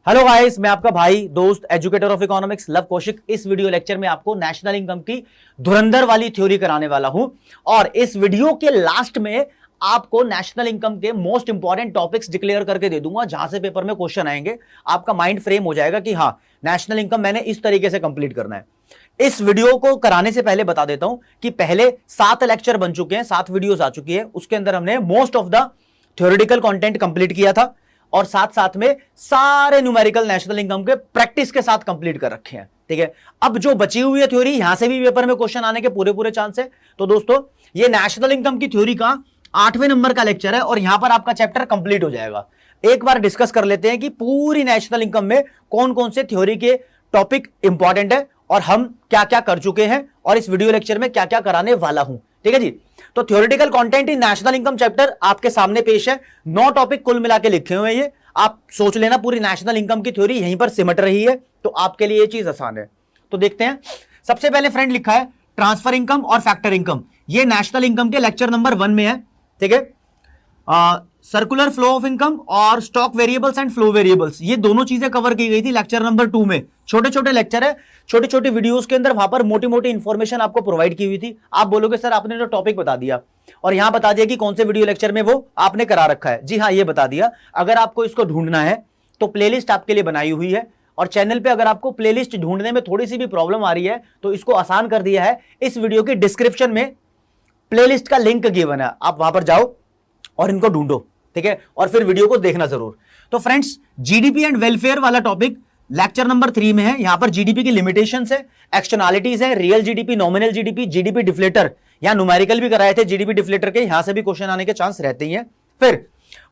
Hello guys, मैं आपका भाई दोस्त educator of economics love Kaushik. इस वीडियो लेक्चर में आपको नेशनल इनकम की धुरंधर वाली थ्योरी कराने वाला हूं और इस वीडियो के लास्ट में आपको नेशनल इनकम के मोस्ट इंपॉर्टेंट टॉपिक्स डिक्लेयर करके दे दूंगा, जहां से पेपर में क्वेश्चन आएंगे। आपका माइंड फ्रेम हो जाएगा कि हाँ, नेशनल इनकम मैंने इस तरीके से कंप्लीट करना है। इस वीडियो को कराने से पहले बता देता हूं कि पहले 7 लेक्चर बन चुके हैं, 7 वीडियोस आ चुकी है। उसके अंदर हमने most of the theoretical content complete किया था और साथ साथ में सारे न्यूमेरिकल नेशनल इनकम के प्रैक्टिस के साथ कंप्लीट कर रखे हैं। ठीक है, अब जो बची हुई है थ्योरी, यहां से भी पेपर में क्वेश्चन आने के पूरे चांस है। तो दोस्तों, ये नेशनल इनकम की थ्योरी का 8वें नंबर का लेक्चर है और यहां पर आपका चैप्टर कंप्लीट हो जाएगा। एक बार डिस्कस कर लेते हैं कि पूरी नेशनल इनकम में कौन कौन से थ्योरी के टॉपिक इंपॉर्टेंट है और हम क्या क्या कर चुके हैं और इस वीडियो लेक्चर में क्या क्या कराने वाला हूं। ठीक है जी, तो theoretical content in national income chapter आपके सामने पेश है। 9 टॉपिक कुल मिला के लिखे हुए हैं। ये आप सोच लेना, पूरी नेशनल इनकम की थ्योरी यहीं पर सिमट रही है, तो आपके लिए ये चीज आसान है। तो देखते हैं। सबसे पहले फ्रेंड लिखा है ट्रांसफर इनकम और फैक्टर इनकम। ये नेशनल इनकम के लेक्चर नंबर 1 में है। ठीक है, सर्कुलर फ्लो ऑफ इनकम और stock variables and flow variables, ये दोनों चीजें कवर की गई थी लेक्चर नंबर 2 में। छोटे छोटे लेक्चर है, छोटे छोटे वीडियोस के अंदर वहां पर मोटी मोटी इंफॉर्मेशन आपको प्रोवाइड की हुई थी। आप बोलोगे सर आपने जो टॉपिक बता दिया और यहां बता दिया कि कौन से वीडियो लेक्चर में वो आपने करा रखा है। जी हाँ, ये बता दिया। अगर आपको इसको ढूंढना है तो प्लेलिस्ट आपके लिए बनाई हुई है और चैनल पे अगर आपको प्लेलिस्ट ढूंढने में थोड़ी सी भी प्रॉब्लम आ रही है तो इसको आसान कर दिया है। इस वीडियो की डिस्क्रिप्शन में प्लेलिस्ट का लिंक गिवन है, आप वहां पर जाओ और इनको ढूंढो। ठीक है, और फिर वीडियो को देखना जरूर। तो फ्रेंड्स, जीडीपी एंड वेलफेयर वाला टॉपिक लेक्चर नंबर 3 में है। यहां पर जीडीपी की लिमिटेशंस है, एक्सटर्नलिटीज है, real GDP, nominal GDP, GDP deflator, यहां न्यूमेरिकल भी कराए थे जीडीपी डिफ्लेटर के, यहां से भी क्वेश्चन आने के चांस रहते ही हैं। फिर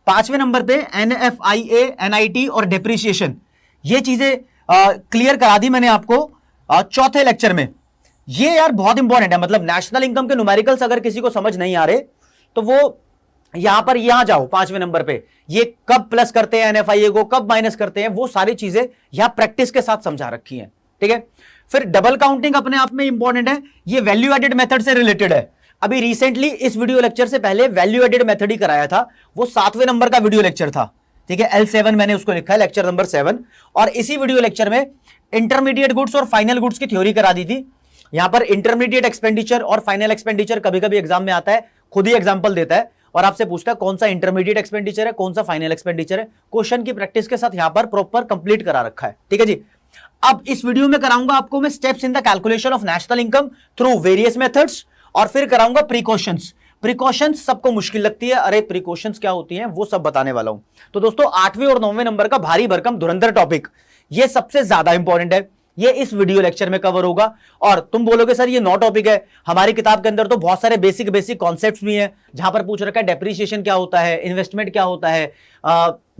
5वें नंबर पे एनएफआईए, एनआईटी और डेप्रिसिएशन, ये चीजें क्लियर करा दी मैंने आपको 4थे लेक्चर में। ये यार बहुत इंपॉर्टेंट है, मतलब नेशनल इनकम के न्यूमेरिकल्स अगर किसी को समझ नहीं आ रहे तो वो यहां पर यहां जाओ 5वें नंबर पे। ये कब प्लस करते हैं एनएफआईए को, कब माइनस करते हैं, वो सारी चीजें यहां प्रैक्टिस के साथ समझा रखी हैं। ठीक है, फिर डबल काउंटिंग अपने आप में इंपॉर्टेंट है, ये वैल्यू एडेड मेथड से रिलेटेड है। अभी रिसेंटली इस वीडियो लेक्चर से पहले वैल्यू एडेड मेथड ही कराया था, वो 7वें नंबर का वीडियो लेक्चर था। ठीक है, L7 मैंने उसको लिखा है, लेक्चर नंबर 7। और इसी वीडियो लेक्चर में इंटरमीडिएट गुड्स और फाइनल गुड्स की थ्योरी करा दी थी। यहां पर इंटरमीडिएट एक्सपेंडिचर और फाइनल एक्सपेंडिचर कभी कभी एग्जाम में आता है, खुद ही एग्जाम्पल देता है और आपसे पूछता है कौन सा इंटरमीडिएट एक्सपेंडिचर है, कौन सा फाइनल एक्सपेंडिचर है। क्वेश्चन की प्रैक्टिस के साथ यहां पर प्रॉपर कंप्लीट करा रखा है। ठीक है जी, अब इस वीडियो में कराऊंगा आपको मैं steps in the calculation of national income through various methods और फिर कराऊंगा प्रिकॉशंस। प्रिकॉशंस सबको मुश्किल लगती है, अरे प्रिकॉशंस क्या होती हैं वो सब बताने वाला हूं। तो दोस्तों, 8वें और 9वें नंबर का भारी भरकम धुरंधर टॉपिक, ये सबसे ज्यादा इंपॉर्टेंट है, ये इस वीडियो लेक्चर में कवर होगा। और तुम बोलोगे सर ये 9 टॉपिक है, हमारी किताब के अंदर तो बहुत सारे बेसिक कॉन्सेप्ट्स भी हैं, जहां पर पूछ रखा है डेप्रिसिएशन क्या होता है, इन्वेस्टमेंट क्या होता है।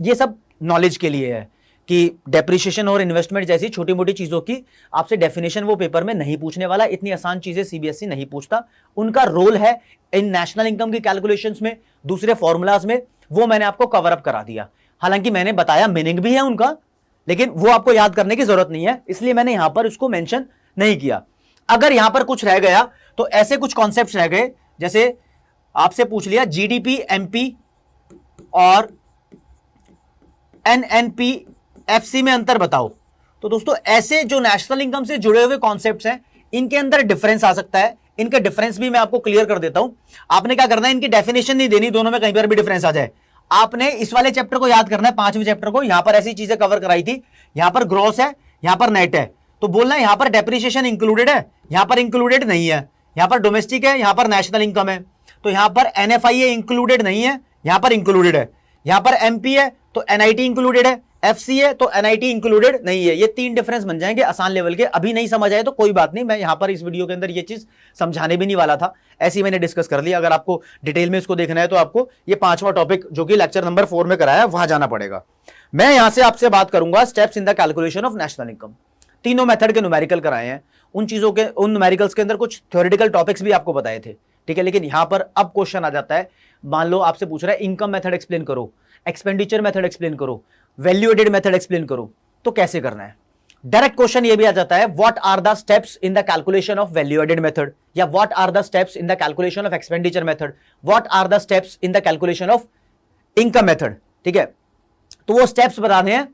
ये सब नॉलेज के लिए है कि डेप्रिसिएशन और इन्वेस्टमेंट जैसी छोटी मोटी चीजों की आपसे डेफिनेशन वो पेपर में नहीं पूछने वाला। इतनी आसान चीजें सीबीएसई नहीं पूछता। उनका रोल है इन नेशनल इनकम की कैलकुलेशंस में, दूसरे फॉर्मूलाज में, वो मैंने आपको कवर अप करा दिया। हालांकि मैंने बताया मीनिंग भी है उनका, लेकिन वो आपको याद करने की जरूरत नहीं है, इसलिए मैंने यहां पर उसको मेंशन नहीं किया। अगर यहां पर कुछ रह गया तो ऐसे कुछ कॉन्सेप्ट्स रह गए, जैसे आपसे पूछ लिया जीडीपी, एमपी और एनएनपी, एफसी में अंतर बताओ। तो दोस्तों, ऐसे जो नेशनल इनकम से जुड़े हुए कॉन्सेप्ट्स हैं, इनके अंदर डिफरेंस आ सकता है। इनके डिफरेंस भी मैं आपको क्लियर कर देता हूं। आपने क्या करना है, इनकी डेफिनेशन नहीं देनी, दोनों में कहीं पर भी डिफरेंस आ जाए। आपने इस वाले चैप्टर को याद करना है, 5वें चैप्टर को। यहां पर ऐसी चीजें कवर कराई थी, यहां पर ग्रॉस है, यहां पर नेट है, तो बोलना है यहां पर डेप्रिसिएशन इंक्लूडेड है, यहां पर इंक्लूडेड नहीं है। यहां पर डोमेस्टिक है, यहां पर नेशनल इनकम है, तो यहां पर एनएफआईए इंक्लूडेड नहीं है, यहां पर इंक्लूडेड है। यहां पर एमपी है तो एनआईटी इंक्लूडेड है, एफसी है तो एनआईटी इंक्लूडेड नहीं है। ये 3 डिफरेंस बन जाएंगे आसान लेवल के। अभी नहीं समझ आए तो कोई बात नहीं, मैं यहां पर इस वीडियो के अंदर ये चीज समझाने भी नहीं वाला था, ऐसे ही मैंने डिस्कस कर लिया। अगर आपको डिटेल में इसको देखना है तो आपको ये 5वां टॉपिक जो कि लेक्चर नंबर 4 में कराया है वहां जाना पड़ेगा। मैं यहां से आपसे बात करूंगा steps in the calculation of national income. तीनों मेथड के न्यूमेरिकल कराए हैं, उन चीजों के, उन न्यूमेरिकल्स के अंदर कुछ थ्योरेटिकल टॉपिक्स भी आपको बताए थे। ठीक है, लेकिन यहां पर अब क्वेश्चन आ जाता है, मान लो आपसे पूछ रहा है इनकम मेथड एक्सप्लेन करो, एक्सपेंडिचर मेथड एक्सप्लेन करो, वैल्यू एडेड मेथड एक्सप्लेन करो, तो कैसे करना है। डायरेक्ट क्वेश्चन ये भी आ जाता है, what are the steps in the calculation of value added method, या what are the steps in the calculation of expenditure method, what are the steps in the calculation of income method. ठीक है, तो वो steps बताने हैं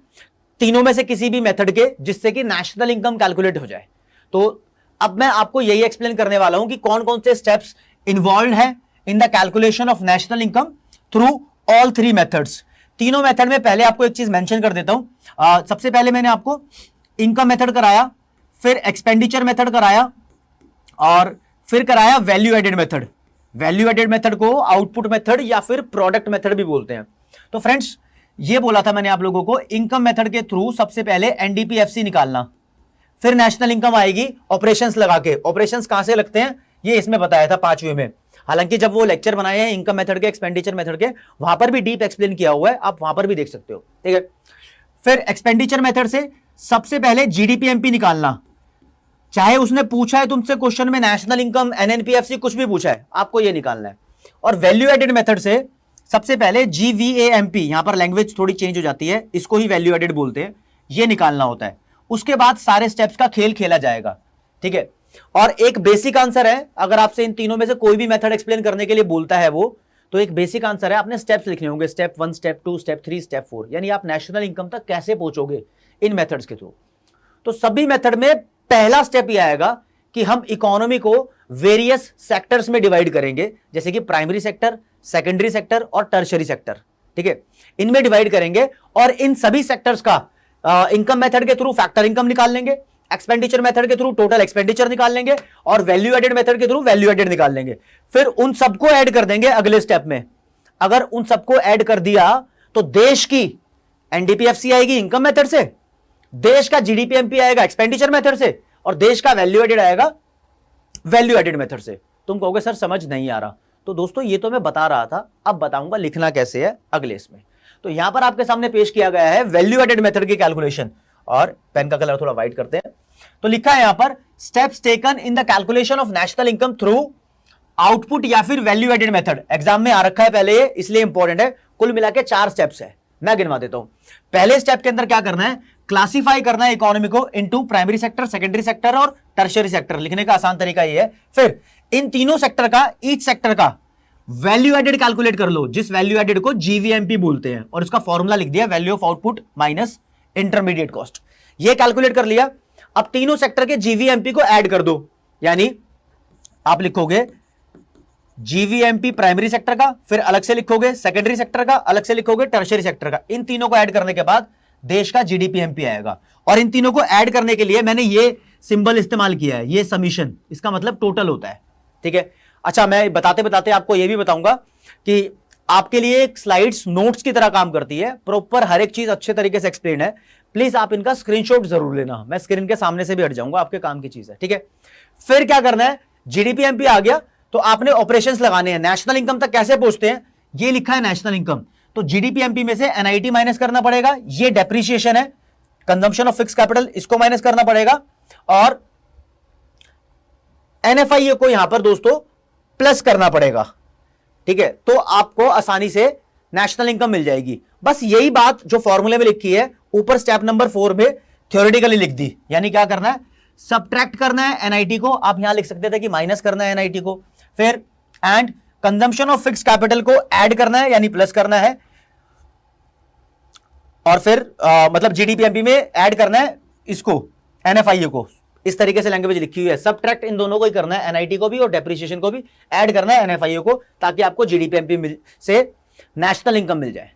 तीनों में से किसी भी मेथड के, जिससे कि नेशनल इनकम कैलकुलेट हो जाए। तो अब मैं आपको यही एक्सप्लेन करने वाला हूं कि कौन कौन से स्टेप्स इन्वॉल्व है इन the calculation of national income through all three methods. तीनों मेथड में पहले आपको एक चीज मेंशन कर देता हूं। सबसे पहले मैंने आपको इनकम मेथड कराया, फिर एक्सपेंडिचर मेथड कराया, और फिर कराया value added method. Value added method को आउटपुट मेथड या फिर प्रोडक्ट मेथड भी बोलते हैं। तो फ्रेंड्स, ये बोला था मैंने आप लोगों को, इनकम मेथड के थ्रू सबसे पहले एनडीपीएफसी निकालना, फिर नेशनल इनकम आएगी ऑपरेशंस लगा के। ऑपरेशंस कहां से लगते हैं ये इसमें बताया था 5वें में। हालांकि जब वो लेक्चर बनाए हैं इनकम मेथड के, एक्सपेंडिचर मेथड के, वहां पर भी डीप एक्सप्लेन किया हुआ है, आप वहां पर भी देख सकते हो, ठीक है। फिर एक्सपेंडिचर मेथड से सबसे पहले जीडीपीएमपी निकालना। चाहे उसने पूछा है तुमसे क्वेश्चन में नेशनल इनकम, एनएनपीएफसी, कुछ भी पूछा है, आपको ये निकालना है। और वैल्यू एडेड मेथड से सबसे पहले जीवीएएमपी, यहां पर लैंग्वेज थोड़ी चेंज हो जाती है, इसको ही वैल्यू एडेड बोलते हैं, ये निकालना होता है। उसके बाद सारे स्टेप्स का खेल खेला जाएगा, ठीक है। और एक बेसिक आंसर है, अगर आपसे इन तीनों में से कोई भी मेथड एक्सप्लेन करने के लिए बोलता है वो, तो एक बेसिक आंसर है, आपने स्टेप्स लिखने होंगे, स्टेप 1, स्टेप 2, स्टेप 3, स्टेप 4, यानी आप नेशनल इनकम तक कैसे पहुंचोगे इन मेथड्स के थ्रू। तो सभी मेथड में पहला स्टेप यह आएगा कि हम इकोनॉमी को वेरियस सेक्टर्स में डिवाइड करेंगे, जैसे कि प्राइमरी सेक्टर, सेकेंडरी सेक्टर और टर्शियरी सेक्टर, ठीक है। इनमें डिवाइड करेंगे और इन सभी सेक्टर्स का इनकम मेथड के थ्रू फैक्टर इनकम निकाल लेंगे, एक्सपेंडिचर मेथड के थ्रू टोटल एक्सपेंडिचर निकाल लेंगे, और वैल्यू एडेड मेथड के थ्रू वैल्यू एडेड निकाल लेंगे। फिर उन सबको ऐड कर देंगे अगले स्टेप में। अगर उन सबको ऐड कर दिया तो देश की एनडीपीएफसी आएगी इनकम मेथड से, देश का जीडीपीएमपी आएगा एक्सपेंडिचर मेथड से, और देश का वैल्यू एडेड आएगा वैल्यू एडेड मेथड से। तुम कहोगे सर समझ नहीं आ रहा, तो दोस्तों ये तो मैं बता रहा था, अब बताऊंगा लिखना कैसे है अगले इसमें। तो यहां पर आपके सामने पेश किया गया है वैल्यू एडेड मेथड की कैलकुलेशन, और पेन का कलर थोड़ा व्हाइट करते हैं। तो लिखा है यहां पर steps taken in the calculation of national income through output या फिर वैल्यू एडेड मेथड। एग्जाम में आ रखा है पहले ये, इसलिए इंपॉर्टेंट है। कुल मिला के 4 स्टेप्स है, मैं गिनवा देता हूं। पहले स्टेप के अंदर क्या करना है, क्लासिफाई करना है इकोनॉमी को into primary sector, secondary sector और टर्शियरी सेक्टर। लिखने का आसान तरीका ये है। फिर इन तीनों सेक्टर का, ईच सेक्टर का वैल्यू एडेड कैलकुलेट कर लो, जिस वैल्यू एडेड को जीवीएमपी बोलते हैं, और इसका फॉर्मूला लिख दिया, value of output minus intermediate cost. ये कैलकुलेट कर लिया। अब तीनों सेक्टर के जीवीएमपी को ऐड कर दो, यानी आप लिखोगे जीवीएमपी प्राइमरी सेक्टर का, फिर अलग से लिखोगे सेकेंडरी सेक्टर का, अलग से लिखोगे टर्शियरी सेक्टर का। इन तीनों को ऐड करने के बाद देश का जीडीपीएमपी आएगा। और इन तीनों को ऐड करने के लिए मैंने ये सिंबल इस्तेमाल किया है, ये समीशन, इसका मतलब टोटल होता है, ठीक है। अच्छा, मैं बताते बताते आपको यह भी बताऊंगा कि आपके लिए एक स्लाइड्स नोट्स की तरह काम करती है, प्रॉपर हर एक चीज अच्छे तरीके से एक्सप्लेन है। प्लीज आप इनका स्क्रीनशॉट जरूर लेना, मैं स्क्रीन के सामने से भी हट जाऊंगा, आपके काम की चीज है, ठीक है। फिर क्या करना है, जीडीपीएमपी आ गया तो आपने ऑपरेशंस लगाने हैं। नेशनल इनकम तक कैसे पहुंचते हैं, ये लिखा है नेशनल इनकम, तो जीडीपीएमपी में से एनआईटी माइनस करना पड़ेगा, ये डेप्रिसिएशन है, कंजम्पशन ऑफ फिक्स कैपिटल, इसको माइनस करना पड़ेगा, और एनएफआईए को यहां पर दोस्तों प्लस करना पड़ेगा, ठीक है। तो आपको आसानी से नेशनल इनकम मिल जाएगी। बस यही बात जो फॉर्मूले में लिखी है ऊपर स्टेप नंबर 4 में थ्योरेटिकली लिख दी। यानी क्या करना है, सबट्रैक्ट करना है एनआईटी को, आप यहां लिख सकते थे कि माइनस करना है एनआईटी को, फिर and consumption of fix capital को ऐड करना है यानी प्लस करना है, और फिर मतलब जीडीपीएमपी में ऐड करना है इसको, एनएफआईए को। इस तरीके से लैंग्वेज लिखी हुई है। सबट्रैक्ट इन दोनों को ही करना है, एनआईटी को भी और डेप्रिसिएशन को भी, ऐड करना है एनएफआईए को, ताकि आपको जीडीपीएमपी से नेशनल इनकम मिल जाए।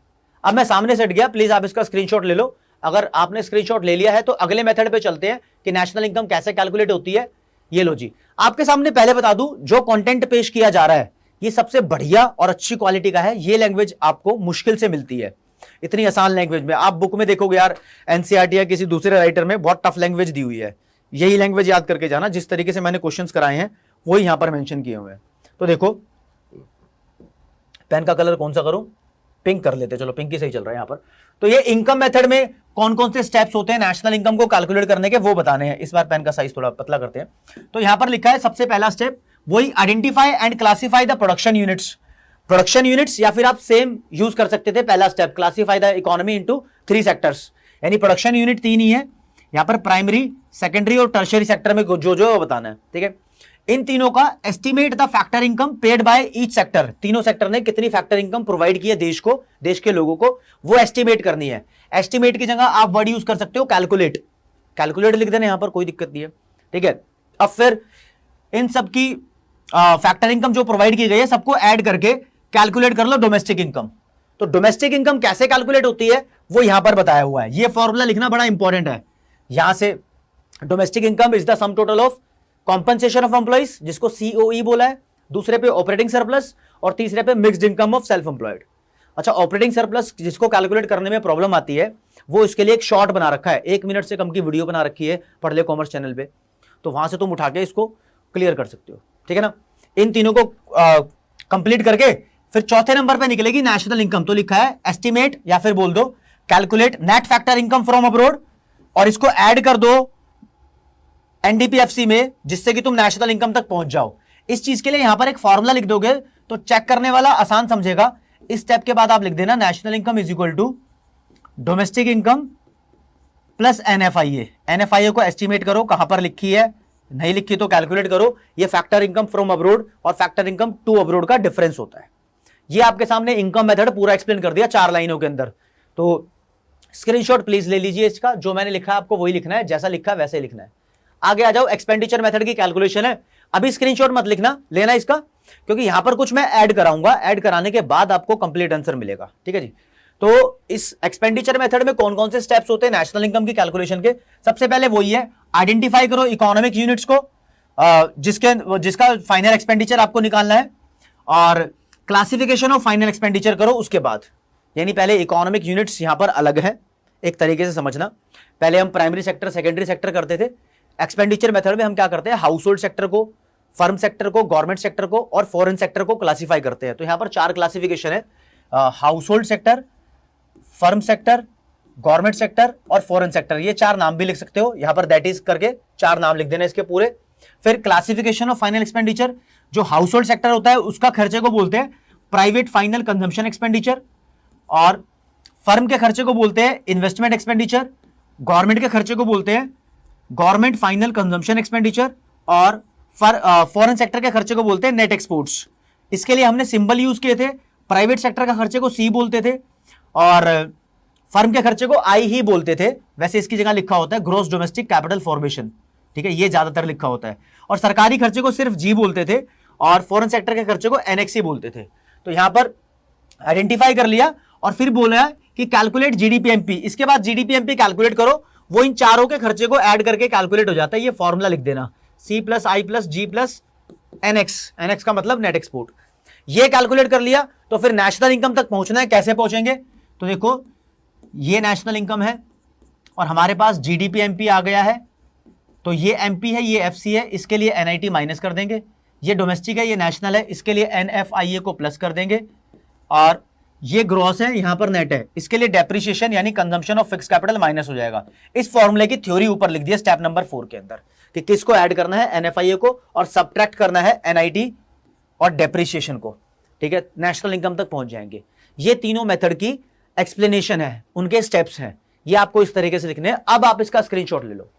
अब मैं सामने से हट गया, प्लीज आप इसका स्क्रीनशॉट ले लो। अगर आपने स्क्रीनशॉट ले लिया है तो अगले मेथड पे चलते हैं कि नेशनल इनकम कैसे कैलकुलेट होती है। ये लो जी, आपके सामने पहले बता दूं, जो कंटेंट पेश किया जा रहा है ये सबसे बढ़िया और अच्छी क्वालिटी का है। ये लैंग्वेज आपको मुश्किल से मिलती है, इतनी आसान लैंग्वेज में। आप बुक में देखोगे यार, एनसीईआरटी या किसी दूसरे राइटर में बहुत टफ लैंग्वेज दी हुई है। यही लैंग्वेज याद करके जाना, जिस तरीके से मैंने क्वेश्चंस कराए हैं वही यहां पर मेंशन किए हुए हैं। तो देखो, पेन का कलर कौन सा करूं, पिंक कर लेते, चलो पिंक ही सही चल रहा है यहां पर। तो ये इनकम मेथड में कौन कौन से स्टेप्स होते हैं नेशनल इनकम को कैलकुलेट करने के, वो बताने हैं। इस बार पेन का साइज थोड़ा पतला करते हैं। तो यहां पर लिखा है सबसे पहला स्टेप वही, identify and classify the production units. Production units, या फिर आप सेम यूज कर सकते थे पहला step, classify the economy into 3 sectors. यानी प्रोडक्शन यूनिट 3 ही है यहां पर, प्राइमरी, सेकेंडरी और टर्शियरी सेक्टर में जो जो बताना है, ठीक है। इन तीनों का estimate the factor income paid by each sector, तीनों सेक्टर ने कितनी फैक्टर इनकम प्रोवाइड की है देश को, देश के लोगों को, वो एस्टिमेट करनी है। एस्टिमेट की जगह आप वर्ड यूज कर सकते हो कैलकुलेट, कैलकुलेट लिख देना, यहां पर कोई दिक्कत नहीं है, ठीक है। अब फिर इन सब की फैक्टर इनकम जो प्रोवाइड की गई है सबको ऐड करके कैलकुलेट कर लो डोमेस्टिक इनकम। तो डोमेस्टिक इनकम कैसे कैलकुलेट होती है वो यहां पर बताया हुआ है, ये फॉर्मूला लिखना बड़ा इंपॉर्टेंट है। यहां से domestic income is the sum total of compensation of employees, जिसको सीओई बोला है, दूसरे पे ऑपरेटिंग सरप्लस, और तीसरे पे mixed income of self employed. अच्छा, ऑपरेटिंग सरप्लस जिसको कैलकुलेट करने में प्रॉब्लम आती है वो इसके लिए एक शॉर्ट बना रखा है, 1 मिनट से कम की वीडियो बना रखी है पढ़ ले कॉमर्स चैनल पे, तो वहां से तुम उठा के इसको क्लियर कर सकते हो, ठीक है ना। इन तीनों को कंप्लीट करके फिर चौथे नंबर पे निकलेगी नेशनल इनकम, तो लिखा है एस्टिमेट या फिर बोल दो calculate net factor income from abroad, और इसको ऐड कर दो एनडीपीएफसी में, जिससे कि तुम नेशनल इनकम तक पहुंच जाओ। इस चीज के लिए यहां पर एक फॉर्मूला लिख दोगे तो चेक करने वाला आसान समझेगा। इस स्टेप के बाद आप लिख देना national income is equal to domestic income plus NFIA. NFIA को एस्टिमेट करो, कहां पर लिखी है, नहीं लिखी तो कैलकुलेट करो। ये फैक्टर इनकम फ्रॉम अब्रोड और फैक्टर इनकम टू अब्रोड का डिफरेंस होता है। ये आपके सामने इनकम मेथड पूरा एक्सप्लेन कर दिया 4 लाइनों के अंदर। तो स्क्रीनशॉट प्लीज ले लीजिए इसका, जो मैंने लिखा है आपको वही लिखना है, जैसा लिखा है वैसे लिखना है। आगे आ जाओ, एक्सपेंडिचर मेथड की कैलकुलेशन है। अभी स्क्रीनशॉट मत लिखना, लेना इसका, क्योंकि यहां पर कुछ मैं ऐड कराऊंगा, ऐड कराने के बाद आपको कंप्लीट आंसर मिलेगा, ठीक है जी। तो इस एक्सपेंडिचर मेथड में कौन कौन से स्टेप्स होते हैं नेशनल इनकम की कैलकुलेशन के? सबसे पहले वही है, आइडेंटिफाई करो इकोनॉमिक यूनिट्स को, जिसका फाइनल एक्सपेंडिचर आपको निकालना है, और क्लासिफिकेशन ऑफ फाइनल एक्सपेंडिचर करो उसके बाद। यानी पहले इकोनॉमिक यूनिट्स यहां पर अलग है, एक तरीके से समझना। पहले हम प्राइमरी सेक्टर, सेकेंडरी सेक्टर करते थे, एक्सपेंडिचर मेथड में हम क्या करते हैं, हाउस होल्ड सेक्टर को, फर्म सेक्टर को, गवर्नमेंट सेक्टर को और फॉरेन सेक्टर को क्लासिफाई करते हैं। तो यहां पर 4 क्लासिफिकेशन है, house hold sector, firm sector, government sector और फॉरेन सेक्टर। ये 4 नाम भी लिख सकते हो यहां पर, दैट इज करके 4 नाम लिख देना इसके पूरे। फिर क्लासिफिकेशन ऑफ फाइनल एक्सपेंडिचर, जो हाउस होल्ड सेक्टर होता है उसका खर्चे को बोलते हैं प्राइवेट फाइनल कंजम्पशन एक्सपेंडिचर, और फर्म के खर्चे को बोलते हैं इन्वेस्टमेंट एक्सपेंडिचर, गवर्नमेंट के खर्चे को बोलते हैं गवर्नमेंट फाइनल कंजम्पशन एक्सपेंडिचर, और फॉरेन सेक्टर के खर्चे को बोलते हैं नेट एक्सपोर्ट्स। इसके लिए हमने सिंबल यूज किए थे, प्राइवेट सेक्टर का खर्चे को सी बोलते थे और फर्म के खर्चे को आई ही बोलते थे। वैसे इसकी जगह लिखा होता है ग्रॉस डोमेस्टिक कैपिटल फॉर्मेशन, ठीक है, ये ज्यादातर लिखा होता है। और सरकारी खर्चे को सिर्फ जी बोलते थे और फॉरेन सेक्टर के खर्चे को एनएक्सी बोलते थे। तो यहां पर आइडेंटिफाई कर लिया और फिर बोला कि कैलकुलेट जीडीपीएमपी। इसके बाद जीडीपीएमपी कैलकुलेट करो, वो इन चारों के खर्चे को ऐड करके कैलकुलेट हो जाता है। ये फॉर्मूला लिख देना, सी प्लस आई प्लस जी प्लस एनएक्स, एनएक्स का मतलब नेट एक्सपोर्ट। ये कैलकुलेट कर लिया तो फिर नेशनल इनकम तक पहुंचना है। कैसे पहुंचेंगे? तो देखो, ये नेशनल इनकम है और हमारे पास जीडीपीएमपी आ गया है, तो ये एमपी है, ये एफसी है, इसके लिए एनआईटी माइनस कर देंगे। ये डोमेस्टिक है, ये नेशनल है, इसके लिए एनएफआईए को प्लस कर देंगे। और ये ग्रॉस है, यहां पर नेट है, इसके लिए डेप्रिसिएशन यानी consumption of fix capital minus हो जाएगा। इस फॉर्मूले की थ्योरी ऊपर लिख दिया स्टेप नंबर 4 के अंदर, कि किसको ऐड करना है, एनएफआईए को, और सब्ट्रैक्ट करना है एनआईटी और डेप्रिसिएशन को, ठीक है, नेशनल इनकम तक पहुंच जाएंगे। ये तीनों मेथड की एक्सप्लेनेशन है, उनके स्टेप्स हैं, ये आपको इस तरीके से लिखने हैं। अब आप इसका स्क्रीनशॉट ले लो,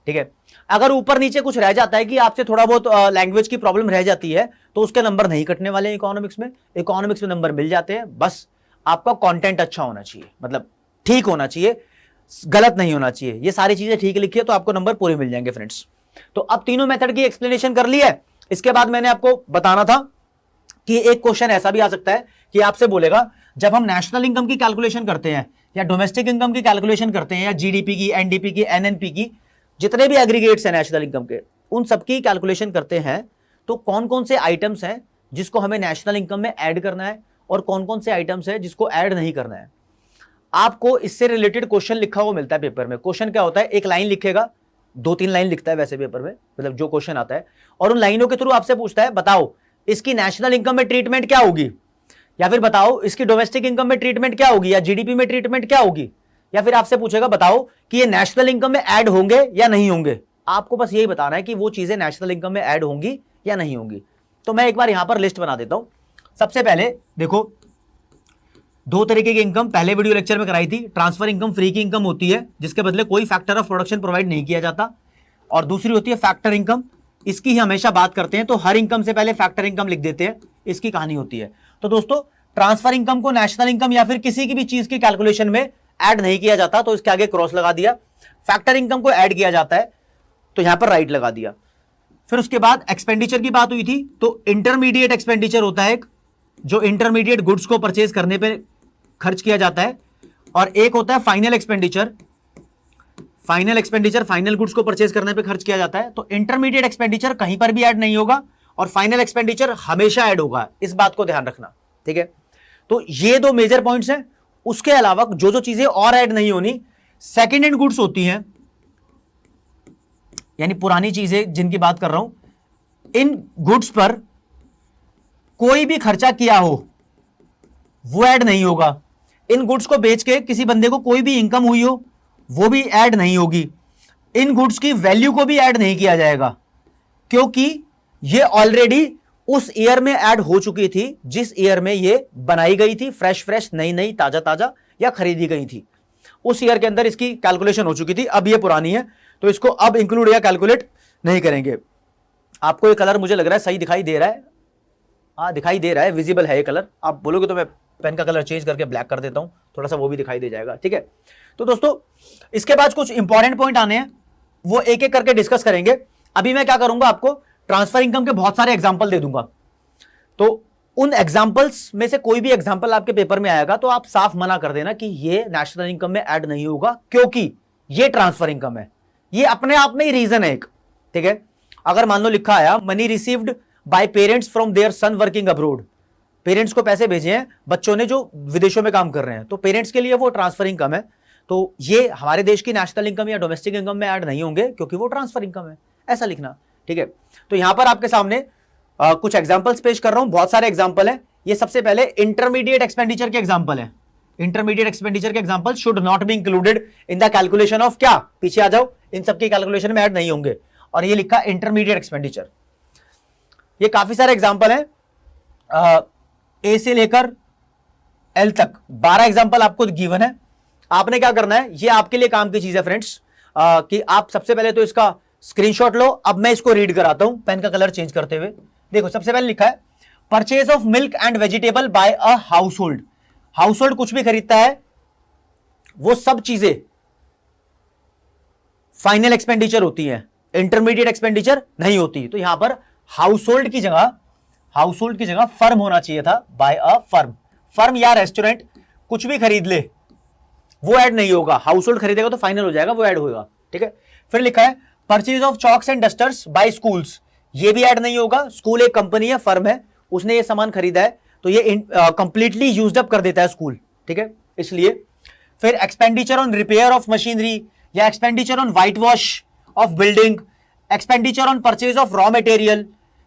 ठीक है। अगर ऊपर नीचे कुछ रह जाता है कि आपसे थोड़ा बहुत लैंग्वेज की प्रॉब्लम रह जाती है तो उसके नंबर नहीं कटने वाले इकोनॉमिक्स में। इकोनॉमिक्स में नंबर मिल जाते हैं, बस आपका कंटेंट अच्छा होना चाहिए, मतलब ठीक होना चाहिए, गलत नहीं होना चाहिए। ये सारी चीजें ठीक लिखी है तो आपको नंबर पूरे मिल जाएंगे फ्रेंड्स। तो अब तीनों मेथड की एक्सप्लेनेशन कर ली है। इसके बाद मैंने आपको बताना था कि एक क्वेश्चन ऐसा भी आ सकता है कि आपसे बोलेगा, जब हम नेशनल इनकम की कैलकुलेशन करते हैं या डोमेस्टिक इनकम की कैलकुलेशन करते हैं या जीडीपी की, एनडीपी की, एनएनपी की, जितने भी एग्रीगेट्स हैं नेशनल इनकम के, उन सबकी कैलकुलेशन करते हैं, तो कौन कौन से आइटम्स हैं जिसको हमें नेशनल इनकम में ऐड करना है और कौन कौन से आइटम्स हैं जिसको ऐड नहीं करना है। आपको इससे रिलेटेड क्वेश्चन लिखा हुआ मिलता है पेपर में। क्वेश्चन क्या होता है, एक लाइन लिखेगा, 2-3 लाइन लिखता है वैसे पेपर में, मतलब जो क्वेश्चन आता है, और उन लाइनों के थ्रू आपसे पूछता है बताओ इसकी नेशनल इनकम में ट्रीटमेंट क्या होगी, या फिर बताओ इसकी डोमेस्टिक इनकम में ट्रीटमेंट क्या होगी, या जीडीपी में ट्रीटमेंट क्या होगी, या फिर आपसे पूछेगा बताओ कि ये नेशनल इनकम में ऐड होंगे या नहीं होंगे। आपको बस यही बताना है कि वो चीजें नेशनल इनकम में ऐड होंगी या नहीं होंगी। तो मैं एक बार यहां पर लिस्ट बना देता हूं। सबसे पहले देखो, 2 तरीके की इनकम पहले वीडियो लेक्चर में कराई थी। ट्रांसफर इनकम फ्री की इनकम होती है जिसके बदले कोई फैक्टर ऑफ प्रोडक्शन प्रोवाइड नहीं किया जाता, और दूसरी होती है फैक्टर इनकम इसकी ही हमेशा बात करते हैं, तो हर इनकम से पहले फैक्टर इनकम लिख देते हैं, इसकी कहानी होती है। तो दोस्तों ट्रांसफर इनकम को नेशनल इनकम या फिर किसी की भी चीज की कैलकुलेशन में ऐड नहीं किया जाता, तो इसके आगे क्रॉस लगा दिया। फैक्टर इनकम को ऐड किया जाता है, तो यहां पर राइट लगा दिया। फिर उसके बाद एक्सपेंडिचर की बात हुई थी, तो इंटरमीडिएट एक्सपेंडिचर होता है एक, जो इंटरमीडिएट गुड्स को परचेज करने पे खर्च किया जाता है, और एक होता है final expenditure. Final expenditure final goods को परचेज करने पे खर्च किया जाता है। तो इंटरमीडिएट एक्सपेंडिचर कहीं पर भी ऐड नहीं होगा और फाइनल एक्सपेंडिचर हमेशा ऐड होगा, इस बात को ध्यान रखना, ठीक है। तो ये दो मेजर पॉइंट्स हैं। उसके अलावा जो जो चीजें और ऐड नहीं होनी, सेकेंड हैंड गुड्स होती हैं, यानी पुरानी चीजें जिनकी बात कर रहा हूं, इन गुड्स पर कोई भी खर्चा किया हो वो ऐड नहीं होगा। इन गुड्स को बेच के किसी बंदे को कोई भी इनकम हुई हो वो भी ऐड नहीं होगी। इन गुड्स की वैल्यू को भी ऐड नहीं किया जाएगा, क्योंकि ये ऑलरेडी उस ईयर में ऐड हो चुकी थी जिस ईयर में ये बनाई गई थी, फ्रेश फ्रेश, नई नई, ताजा ताजा, या खरीदी गई थी। उस ईयर के अंदर इसकी कैलकुलेशन हो चुकी थी, अब ये पुरानी है, तो इसको अब इंक्लूड या कैलकुलेट नहीं करेंगे। आपको ये कलर मुझे लग रहा है सही दिखाई दे रहा है, हाँ दिखाई दे रहा है, विजिबल है ये कलर। आप बोलोगे तो मैं पेन का कलर चेंज करके ब्लैक कर देता हूं, थोड़ा सा वो भी दिखाई दे जाएगा, ठीक है। तो दोस्तों इसके बाद कुछ इंपॉर्टेंट पॉइंट आने हैं, वो एक एक करके डिस्कस करेंगे। अभी मैं क्या करूंगा, आपको ट्रांसफर इनकम के बहुत सारे एग्जांपल दे दूंगा, तो उन एग्जांपल्स में से कोई भी एग्जांपल आपके पेपर में आएगा तो आप साफ मना कर देना कि ये नेशनल इनकम में ऐड नहीं होगा, क्योंकि ये ट्रांसफर इनकम है। ये अपने आप में ही रीजन है एक, ठीक है। अगर मान लो लिखा आया money received by parents from their son working abroad, parents को पैसे भेजे हैं बच्चों ने जो विदेशों में काम कर रहे हैं, तो पेरेंट्स के लिए वो ट्रांसफर इनकम है। तो ये हमारे देश की नेशनल इनकम या डोमेस्टिक इनकम में ऐड नहीं होंगे, क्योंकि वो ट्रांसफर इनकम है, ऐसा लिखना, ठीक है। तो यहां पर आपके सामने कुछ एग्जांपल्स पेश कर रहा हूं, बहुत सारे एग्जांपल हैं। ये सबसे पहले इंटरमीडिएट एक्सपेंडिचर के एग्जांपल हैं। इंटरमीडिएट एक्सपेंडिचर के example should not be included in the calculation of, क्या पीछे आ जाओ, इन सबकी कैलकुलेशन में ऐड नहीं होंगे, और ये लिखा इंटरमीडिएट एक्सपेंडिचर। ये काफी सारे एग्जांपल हैं, ए से लेकर एल तक 12 एग्जांपल आपको गिवन है। आपने क्या करना है, ये आपके लिए काम की चीज है फ्रेंड्स, कि आप सबसे पहले तो इसका स्क्रीनशॉट लो। अब मैं इसको रीड कराता हूं पेन का कलर चेंज करते हुए। देखो सबसे पहले लिखा है purchase of milk and vegetable by a household. Household कुछ भी खरीदता है, वो सब चीजें फाइनल एक्सपेंडिचर होती है, इंटरमीडिएट एक्सपेंडिचर नहीं होती। तो यहां पर हाउस होल्ड की जगह फर्म होना चाहिए था, बाय अ फर्म। फर्म या रेस्टोरेंट कुछ भी खरीद ले वो ऐड नहीं होगा, हाउस होल्ड खरीदेगा तो फाइनल हो जाएगा, वो ऐड होगा, ठीक है। फिर लिखा है purchase of chalks and dusters by schools, ये भी ऐड नहीं होगा। स्कूल एक कंपनी है, फर्म है, उसने ये सामान खरीदा है, तो ये कंप्लीटली यूज्ड अप कर देता है स्कूल, ठीक है, इसलिए। फिर expenditure on repair of machinery या expenditure on white wash of building, expenditure on purchase of raw material,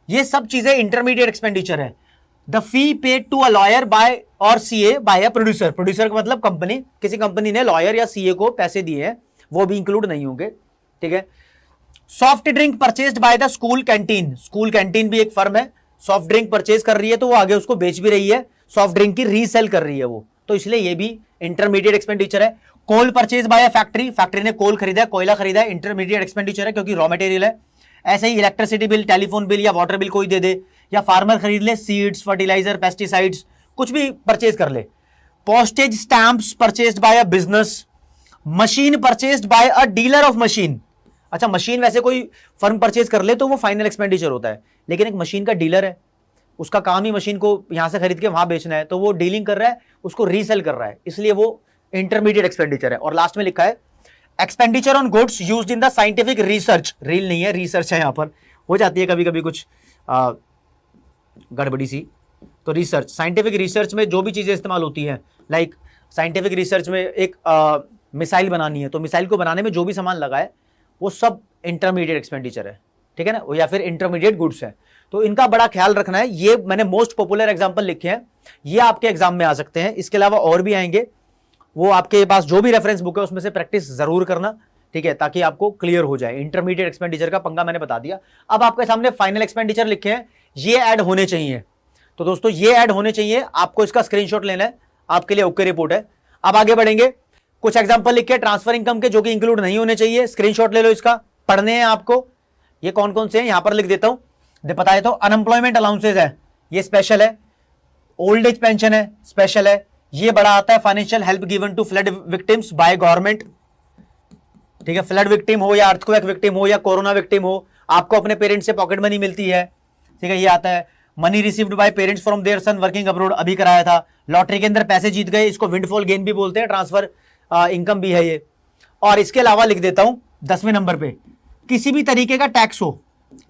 ये सब चीजें इंटरमीडिएट एक्सपेंडिचर है। The fee paid to a lawyer by or CA by a producer, producer का मतलब company, किसी company ने lawyer या सीए को पैसे दिए हैं, वो भी इंक्लूड नहीं होंगे, ठीक है। Soft drink purchased by the school canteen, school canteen भी एक फर्म है, सॉफ्ट ड्रिंक परचेज कर रही है तो वो आगे उसको बेच भी रही है, सॉफ्ट ड्रिंक की रीसेल कर रही है वो, तो इसलिए ये भी इंटरमीडिएट एक्सपेंडिचर है। Coal purchase by a factory, factory ने कोल खरीदा है, कोयला खरीदा है, इंटरमीडिएट एक्सपेंडिचर है क्योंकि रॉ मटेरियल है। ऐसे ही इलेक्ट्रिसिटी बिल, टेलीफोन बिल या वाटर बिल कोई दे दे, या फार्मर खरीद ले सीड्स, फर्टिलाइजर, पेस्टिसाइड्स, कुछ भी परचेज कर ले। Postage stamps purchased bye a business, machine purchased bye a dealer of machine. अच्छा, मशीन वैसे कोई फर्म परचेज कर ले तो वो फाइनल एक्सपेंडिचर होता है, लेकिन एक मशीन का डीलर है, उसका काम ही मशीन को यहां से खरीद के वहां बेचना है, तो वो डीलिंग कर रहा है, उसको रीसेल कर रहा है, इसलिए वो इंटरमीडिएट एक्सपेंडिचर है। और लास्ट में लिखा है expenditure on goods used in the scientific research, reel नहीं है, रिसर्च है, यहां पर हो जाती है कभी कभी कुछ गड़बड़ी सी, तो रिसर्च, साइंटिफिक रिसर्च में जो भी चीजें इस्तेमाल होती हैं, लाइक साइंटिफिक रिसर्च में एक मिसाइल बनानी है, तो मिसाइल को बनाने में जो भी सामान लगा है वो सब इंटरमीडिएट एक्सपेंडिचर है, ठीक है ना, या फिर इंटरमीडिएट गुड्स है। तो इनका बड़ा ख्याल रखना है। ये मैंने मोस्ट पॉपुलर एग्जांपल लिखे हैं, ये आपके एग्जाम में आ सकते हैं, इसके अलावा और भी आएंगे, वो आपके पास जो भी रेफरेंस बुक है उसमें से प्रैक्टिस जरूर करना, ठीक है, ताकि आपको क्लियर हो जाए। इंटरमीडिएट एक्सपेंडिचर का पंगा मैंने बता दिया। अब आपके सामने फाइनल एक्सपेंडिचर लिखे हैं, ये ऐड होने चाहिए, तो दोस्तों ये ऐड होने चाहिए, आपको इसका स्क्रीनशॉट लेना है, आपके लिए ओके रिपोर्ट है। अब आगे बढ़ेंगे, कुछ एग्जांपल लिखे ट्रांसफर इनकम के जो कि इंक्लूड नहीं होने चाहिए, स्क्रीनशॉट ले लो, इसका पढ़ने हैं आपको, ये कौन कौन से हैं यहां पर लिख देता हूं, बता देता हूं। अनएम्प्लॉयमेंट अलाउंसेज है, ये स्पेशल है। ओल्ड एज पेंशन है, स्पेशल है। ये बड़ा आता है financial help given to flood victims by government, ठीक है। फ्लड विक्टिम हो या अर्थक्वेक विक्टिम हो या कोरोना विक्टिम हो, आपको अपने पेरेंट्स से पॉकेट मनी मिलती है, ठीक है, ये आता है। Money received by parents from their son working abroad, अभी कराया था। लॉटरी के अंदर पैसे जीत गए, इसको विंडफॉल गेन भी बोलते हैं, ट्रांसफर इनकम भी है ये। और इसके अलावा लिख देता हूं 10वें नंबर पे, किसी भी तरीके का टैक्स हो,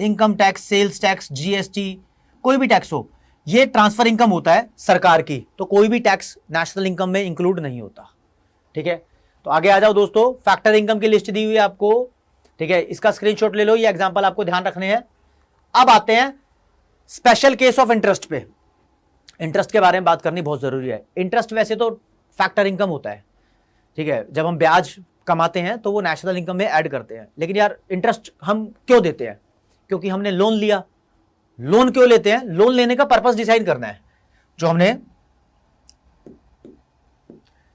income tax, sales tax, GST, कोई भी टैक्स हो, ये ट्रांसफर इनकम होता है सरकार की, तो कोई भी टैक्स नेशनल इनकम में इंक्लूड नहीं होता, ठीक है। तो आगे आ जाओ दोस्तों, फैक्टर इनकम की लिस्ट दी हुई है आपको, ठीक है, इसका स्क्रीनशॉट ले लो, ये एग्जांपल आपको ध्यान रखने हैं। अब आते हैं स्पेशल केस ऑफ इंटरेस्ट पे। इंटरेस्ट के बारे में बात करनी बहुत जरूरी है। इंटरेस्ट वैसे तो फैक्टर इनकम होता है, ठीक है, जब हम ब्याज कमाते हैं तो वो नेशनल इनकम में ऐड करते हैं। लेकिन यार इंटरेस्ट हम क्यों देते हैं? क्योंकि हमने लोन लिया। लोन क्यों लेते हैं? लोन लेने का पर्पस डिसाइड करना है। जो हमने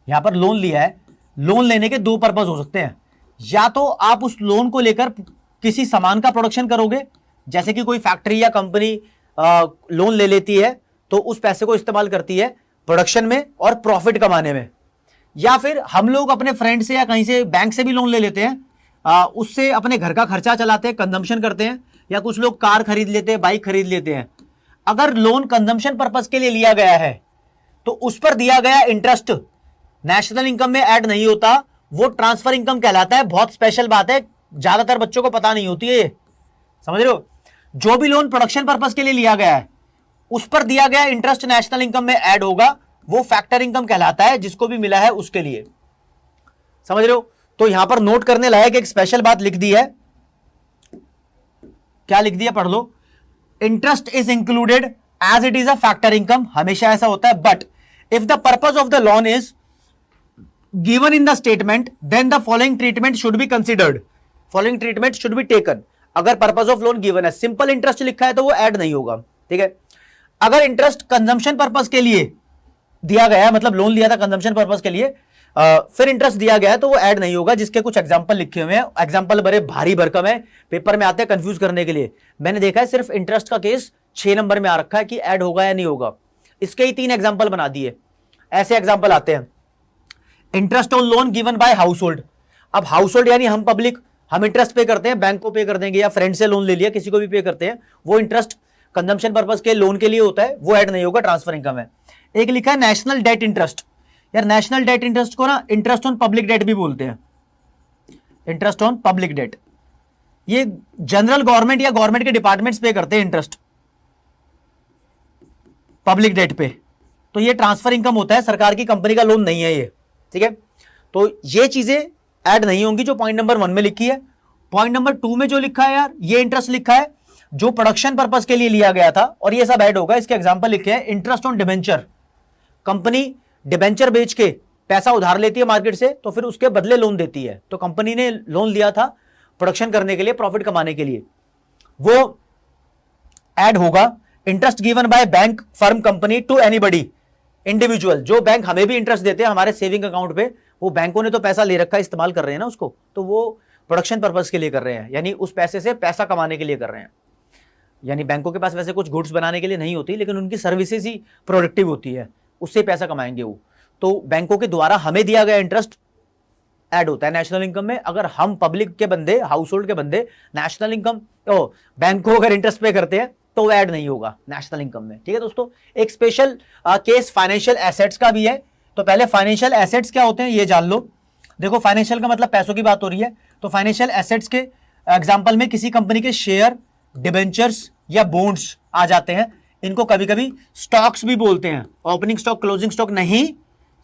यहां पर लोन लिया है, लोन लेने के दो पर्पस हो सकते हैं। या तो आप उस लोन को लेकर किसी सामान का प्रोडक्शन करोगे, जैसे कि कोई फैक्ट्री या कंपनी लोन ले लेती है तो उस पैसे को इस्तेमाल करती है प्रोडक्शन में और प्रॉफिट कमाने में। या फिर हम लोग अपने फ्रेंड से या कहीं से बैंक से भी लोन ले लेते हैं, उससे अपने घर का खर्चा चलाते हैं, कंजम्पशन करते हैं, या कुछ लोग कार खरीद लेते हैं, बाइक खरीद लेते हैं। अगर लोन कंजम्पशन पर्पस के लिए लिया गया है तो उस पर दिया गया इंटरेस्ट नेशनल इनकम में ऐड नहीं होता, वो ट्रांसफर इनकम कहलाता है। बहुत स्पेशल बात है, ज्यादातर बच्चों को पता नहीं होती है ये, समझ रहे हो। जो भी लोन प्रोडक्शन पर्पस के लिए लिया गया है उस पर दिया गया इंटरेस्ट नेशनल इनकम में ऐड होगा, वो फैक्टर इनकम कहलाता है, जिसको भी मिला है उसके लिए, समझ रहे हो। तो यहां पर नोट करने लायक एक स्पेशल बात लिख दी है। क्या लिख दिया, पढ़ लो। Interest is included as it is a factor income, हमेशा ऐसा होता है। But if the purpose of the loan is given in the statement then the following treatment should be considered, following treatment should be taken. अगर purpose of loan given है, simple interest लिखा है तो वो ऐड नहीं होगा, ठीक है। अगर इंटरेस्ट कंजम्पशन पर्पस के लिए दिया गया है, मतलब लोन लिया था कंजम्पशन पर्पस के लिए, फिर इंटरेस्ट दिया गया है तो वो ऐड नहीं होगा, जिसके कुछ एग्जांपल लिखे हुए हैं। एग्जांपल बड़े भारी भरकम है, पेपर में आते हैं कंफ्यूज करने के लिए। मैंने देखा है सिर्फ इंटरेस्ट का केस 6 नंबर में आ रखा है कि ऐड होगा या नहीं होगा। इसके ही 3 एग्जांपल बना दिए। ऐसे एग्जांपल आते हैं, interest on loan given by house hold. अब हाउस होल्ड यानी हम पब्लिक, हम इंटरेस्ट पे करते हैं, बैंक को पे कर देंगे या फ्रेंड से लोन ले लिया, किसी को भी पे करते हैं, वो इंटरेस्ट कंजम्पशन पर्पस के लोन के लिए होता है, वो ऐड नहीं होगा, ट्रांसफर इनकम है। एक लिखा है नेशनल डेट इंटरेस्ट। यार नेशनल डेट इंटरेस्ट को ना इंटरेस्ट ऑन पब्लिक डेट भी बोलते हैं, इंटरेस्ट ऑन पब्लिक डेट। ये जनरल गवर्नमेंट या गवर्नमेंट के डिपार्टमेंट्स पे करते हैं इंटरेस्ट पब्लिक डेट पे, तो ये ट्रांसफर इनकम होता है, सरकार की कंपनी का लोन नहीं है ये, ठीक है। तो ये चीजें ऐड नहीं होंगी जो पॉइंट नंबर 1 में लिखी है। पॉइंट नंबर 2 में जो लिखा है यार, ये इंटरेस्ट लिखा है जो प्रोडक्शन पर्पस के लिए लिया गया था, और ये सब ऐड होगा। इसके एग्जांपल लिखे हैं, interest on debenture. Company debenture बेच के पैसा उधार लेती है मार्केट से, तो फिर उसके बदले लोन देती है। तो कंपनी ने लोन लिया था प्रोडक्शन करने के लिए, प्रॉफिट कमाने के लिए, वो ऐड होगा। Interest given by bank, firm, company to anybody, individual. जो बैंक हमें भी इंटरेस्ट देते हैं हमारे सेविंग अकाउंट पे, वो बैंकों ने तो पैसा ले रखा है, इस्तेमाल कर रहे हैं ना उसको, तो वो प्रोडक्शन पर्पस के लिए कर रहे हैं, यानी उस पैसे से पैसा कमाने के लिए कर रहे हैं। यानी बैंकों के पास वैसे कुछ गुड्स बनाने के लिए नहीं होती, लेकिन उनकी सर्विसेज ही प्रोडक्टिव होती है, उससे पैसा कमाएंगे वो। तो बैंकों के द्वारा हमें दिया गया इंटरेस्ट ऐड होता है नेशनल इनकम में। अगर हम पब्लिक के बंदे, हाउस होल्ड के बंदे नेशनल इनकम तो बैंक को अगर इंटरेस्ट पे करते हैं तो वो ऐड नहीं होगा नेशनल इनकम में, ठीक है दोस्तों। एक स्पेशल केस फाइनेंशियल एसेट्स का भी है। तो पहले फाइनेंशियल एसेट्स क्या होते हैं ये जान लो। देखो फाइनेंशियल का मतलब पैसों की बात हो रही है, तो फाइनेंशियल एसेट्स के एग्जांपल में किसी कंपनी के शेयर, डिबेंचर्स या बॉन्ड्स आ जाते हैं। इनको कभी कभी स्टॉक्स भी बोलते हैं, ओपनिंग स्टॉक, क्लोजिंग स्टॉक नहीं,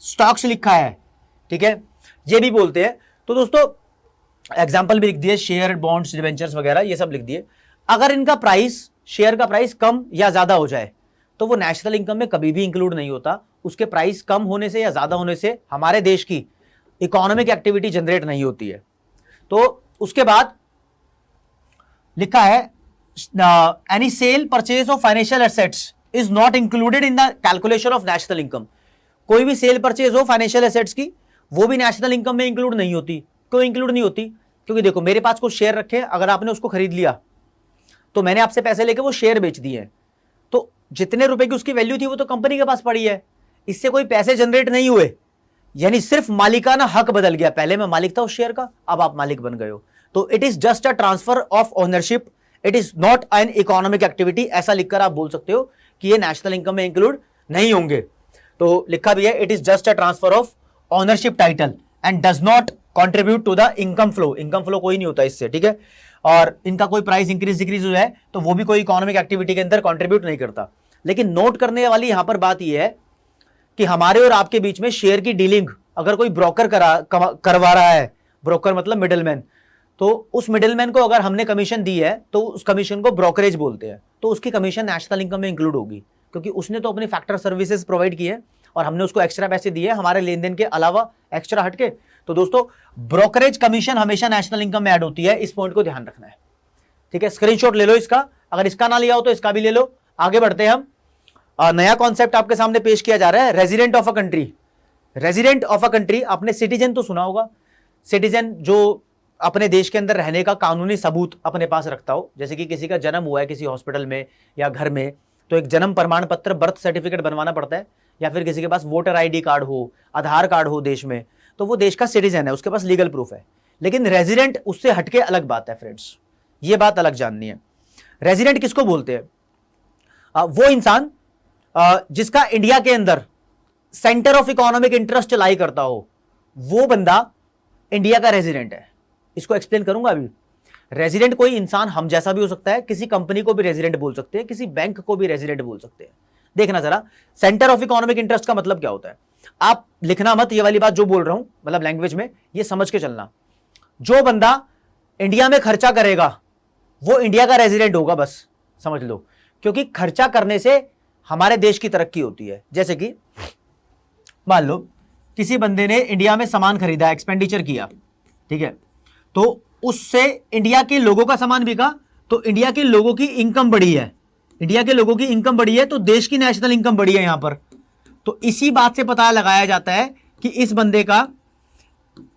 स्टॉक्स लिखा है, ठीक है, ये भी बोलते हैं। तो दोस्तों एग्जांपल भी लिख दिए, शेयर, बॉन्ड्स, डिबेंचर्स वगैरह ये सब लिख दिए। अगर इनका प्राइस, शेयर का प्राइस कम या ज्यादा हो जाए तो वो नेशनल इनकम में कभी भी इंक्लूड नहीं होता। उसके प्राइस कम होने से या ज्यादा होने से हमारे देश की इकोनॉमिक एक्टिविटी जनरेट नहीं होती है। तो उसके बाद लिखा है any cell purchase of financial assets is not included in the calculation of national income. कोई भी सेल परचेज हो फाइनेंशियल एसेट्स की, वो भी नेशनल इनकम में इंक्लूड नहीं होती। क्यों इंक्लूड नहीं होती? क्योंकि देखो मेरे पास कुछ शेयर रखे, अगर आपने उसको खरीद लिया तो मैंने आपसे पैसे लेके वो शेयर बेच दिए हैं, तो जितने रुपए की उसकी वैल्यू थी वो तो कंपनी के पास पड़ी है, इससे कोई पैसे जनरेट नहीं हुए, यानी सिर्फ मालिकाना हक बदल गया। पहले मैं मालिक था उस शेयर का, अब आप मालिक बन गए हो। तो it is just a transfer of ownership, it is not an economic activity. ऐसा लिखकर आप बोल सकते हो कि ये नेशनल इनकम में इंक्लूड नहीं होंगे। तो लिखा भी है it is just a transfer of ownership title and does not contribute to the income flow. Income flow कोई नहीं होता इससे, ठीक है। और इनका कोई प्राइस इंक्रीज डिक्रीज हुआ है तो वो भी कोई इकोनॉमिक एक्टिविटी के अंदर कंट्रीब्यूट नहीं करता। लेकिन नोट करने वाली यहां पर बात यह है कि हमारे और आपके बीच में शेयर की डीलिंग अगर कोई ब्रोकर करवा रहा है, ब्रोकर मतलब मिडिलमैन, तो उस मिडिलमैन को अगर हमने कमीशन दी है तो उस कमीशन को ब्रोकरेज बोलते हैं, तो उसकी कमीशन नेशनल इनकम में इंक्लूड होगी, क्योंकि उसने तो अपनी फैक्टर सर्विसेज प्रोवाइड की है और हमने उसको एक्स्ट्रा पैसे दिए हमारे लेन देन के अलावा एक्स्ट्रा हटके। तो दोस्तों ब्रोकरेज कमीशन हमेशा नेशनल इनकम में ऐड होती है, इस पॉइंट को ध्यान रखना है, ठीक है। स्क्रीनशॉट ले लो इसका, अगर इसका ना लिया हो तो इसका भी ले लो। आगे बढ़ते हैं हम। नया कॉन्सेप्ट आपके सामने पेश किया जा रहा है, resident of a country. Resident of a country, आपने सिटीजन तो सुना होगा, सिटीजन जो अपने देश के अंदर रहने का कानूनी सबूत अपने पास रखता हो, जैसे कि किसी का जन्म हुआ है किसी हॉस्पिटल में या घर में, तो एक जन्म प्रमाण पत्र बर्थ सर्टिफिकेट बनवाना पड़ता है, या फिर किसी के पास वोटर आईडी कार्ड हो, आधार कार्ड हो देश में, तो वो देश का सिटीजन है, उसके पास लीगल प्रूफ है। लेकिन रेजिडेंट उससे हटके अलग बात है फ्रेंड्स, ये बात अलग जाननी है। रेजिडेंट किसको बोलते हैं? वो इंसान जिसका इंडिया के अंदर सेंटर ऑफ इकोनॉमिक इंटरेस्ट लाई करता हो, वो बंदा इंडिया का रेजिडेंट है। इसको एक्सप्लेन करूंगा अभी। रेजिडेंट कोई इंसान हम जैसा भी हो सकता है, किसी कंपनी को भी रेजिडेंट बोल सकते हैं, किसी बैंक को भी रेजिडेंट बोल सकते हैं। देखना जरा, सेंटर ऑफ इकोनॉमिक इंटरेस्ट का मतलब क्या होता है। आप लिखना मत, ये वाली बात जो बोल रहा हूं मतलब लैंग्वेज में, ये समझ के चलना। जो बंदा इंडिया में खर्चा करेगा वो इंडिया का रेजिडेंट होगा, बस समझ लो, क्योंकि खर्चा करने से हमारे देश की तरक्की होती है। जैसे कि मान लो किसी बंदे ने इंडिया में सामान खरीदा, एक्सपेंडिचर किया, ठीक है, तो उससे इंडिया के लोगों का सामान बिका, तो इंडिया के लोगों की इनकम बढ़ी है, इंडिया के लोगों की इनकम बढ़ी है, तो देश की नेशनल इनकम बढ़ी है यहां पर। तो इसी बात से पता लगाया जाता है कि इस बंदे का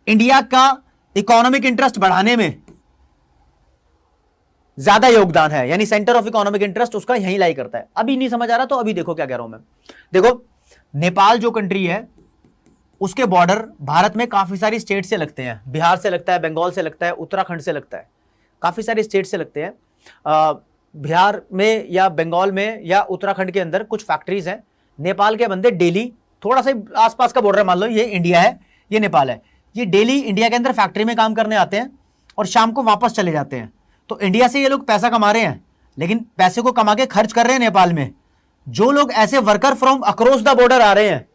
इंडिया का इकोनॉमिक इंटरेस्ट बढ़ाने में ज्यादा योगदान है, यानी सेंटर ऑफ इकोनॉमिक इंटरेस्ट उसका यहीं लाई करता है। अभी नहीं समझ आ रहा तो अभी देखो क्या कह रहा हूं मैं। देखो नेपाल जो कंट्री है उसके बॉर्डर भारत में काफी सारी स्टेट से लगते हैं, बिहार से लगता है, बंगाल से लगता है, उत्तराखंड से लगता है, काफी सारी स्टेट से लगते हैं। बिहार में या बंगाल में या उत्तराखंड के अंदर कुछ फैक्ट्रीज हैं। नेपाल के बंदे डेली, थोड़ा सा आसपास का बॉर्डर मान लो, ये इंडिया है ये नेपाल है, ये डेली इंडिया के अंदर फैक्ट्री में काम करने आते हैं और शाम को वापस चले जाते हैं। तो इंडिया से ये लोग पैसा कमा रहे हैं, लेकिन पैसे को कमा के खर्च कर रहे हैं नेपाल में। जो लोग ऐसे worker from across the border आ रहे हैं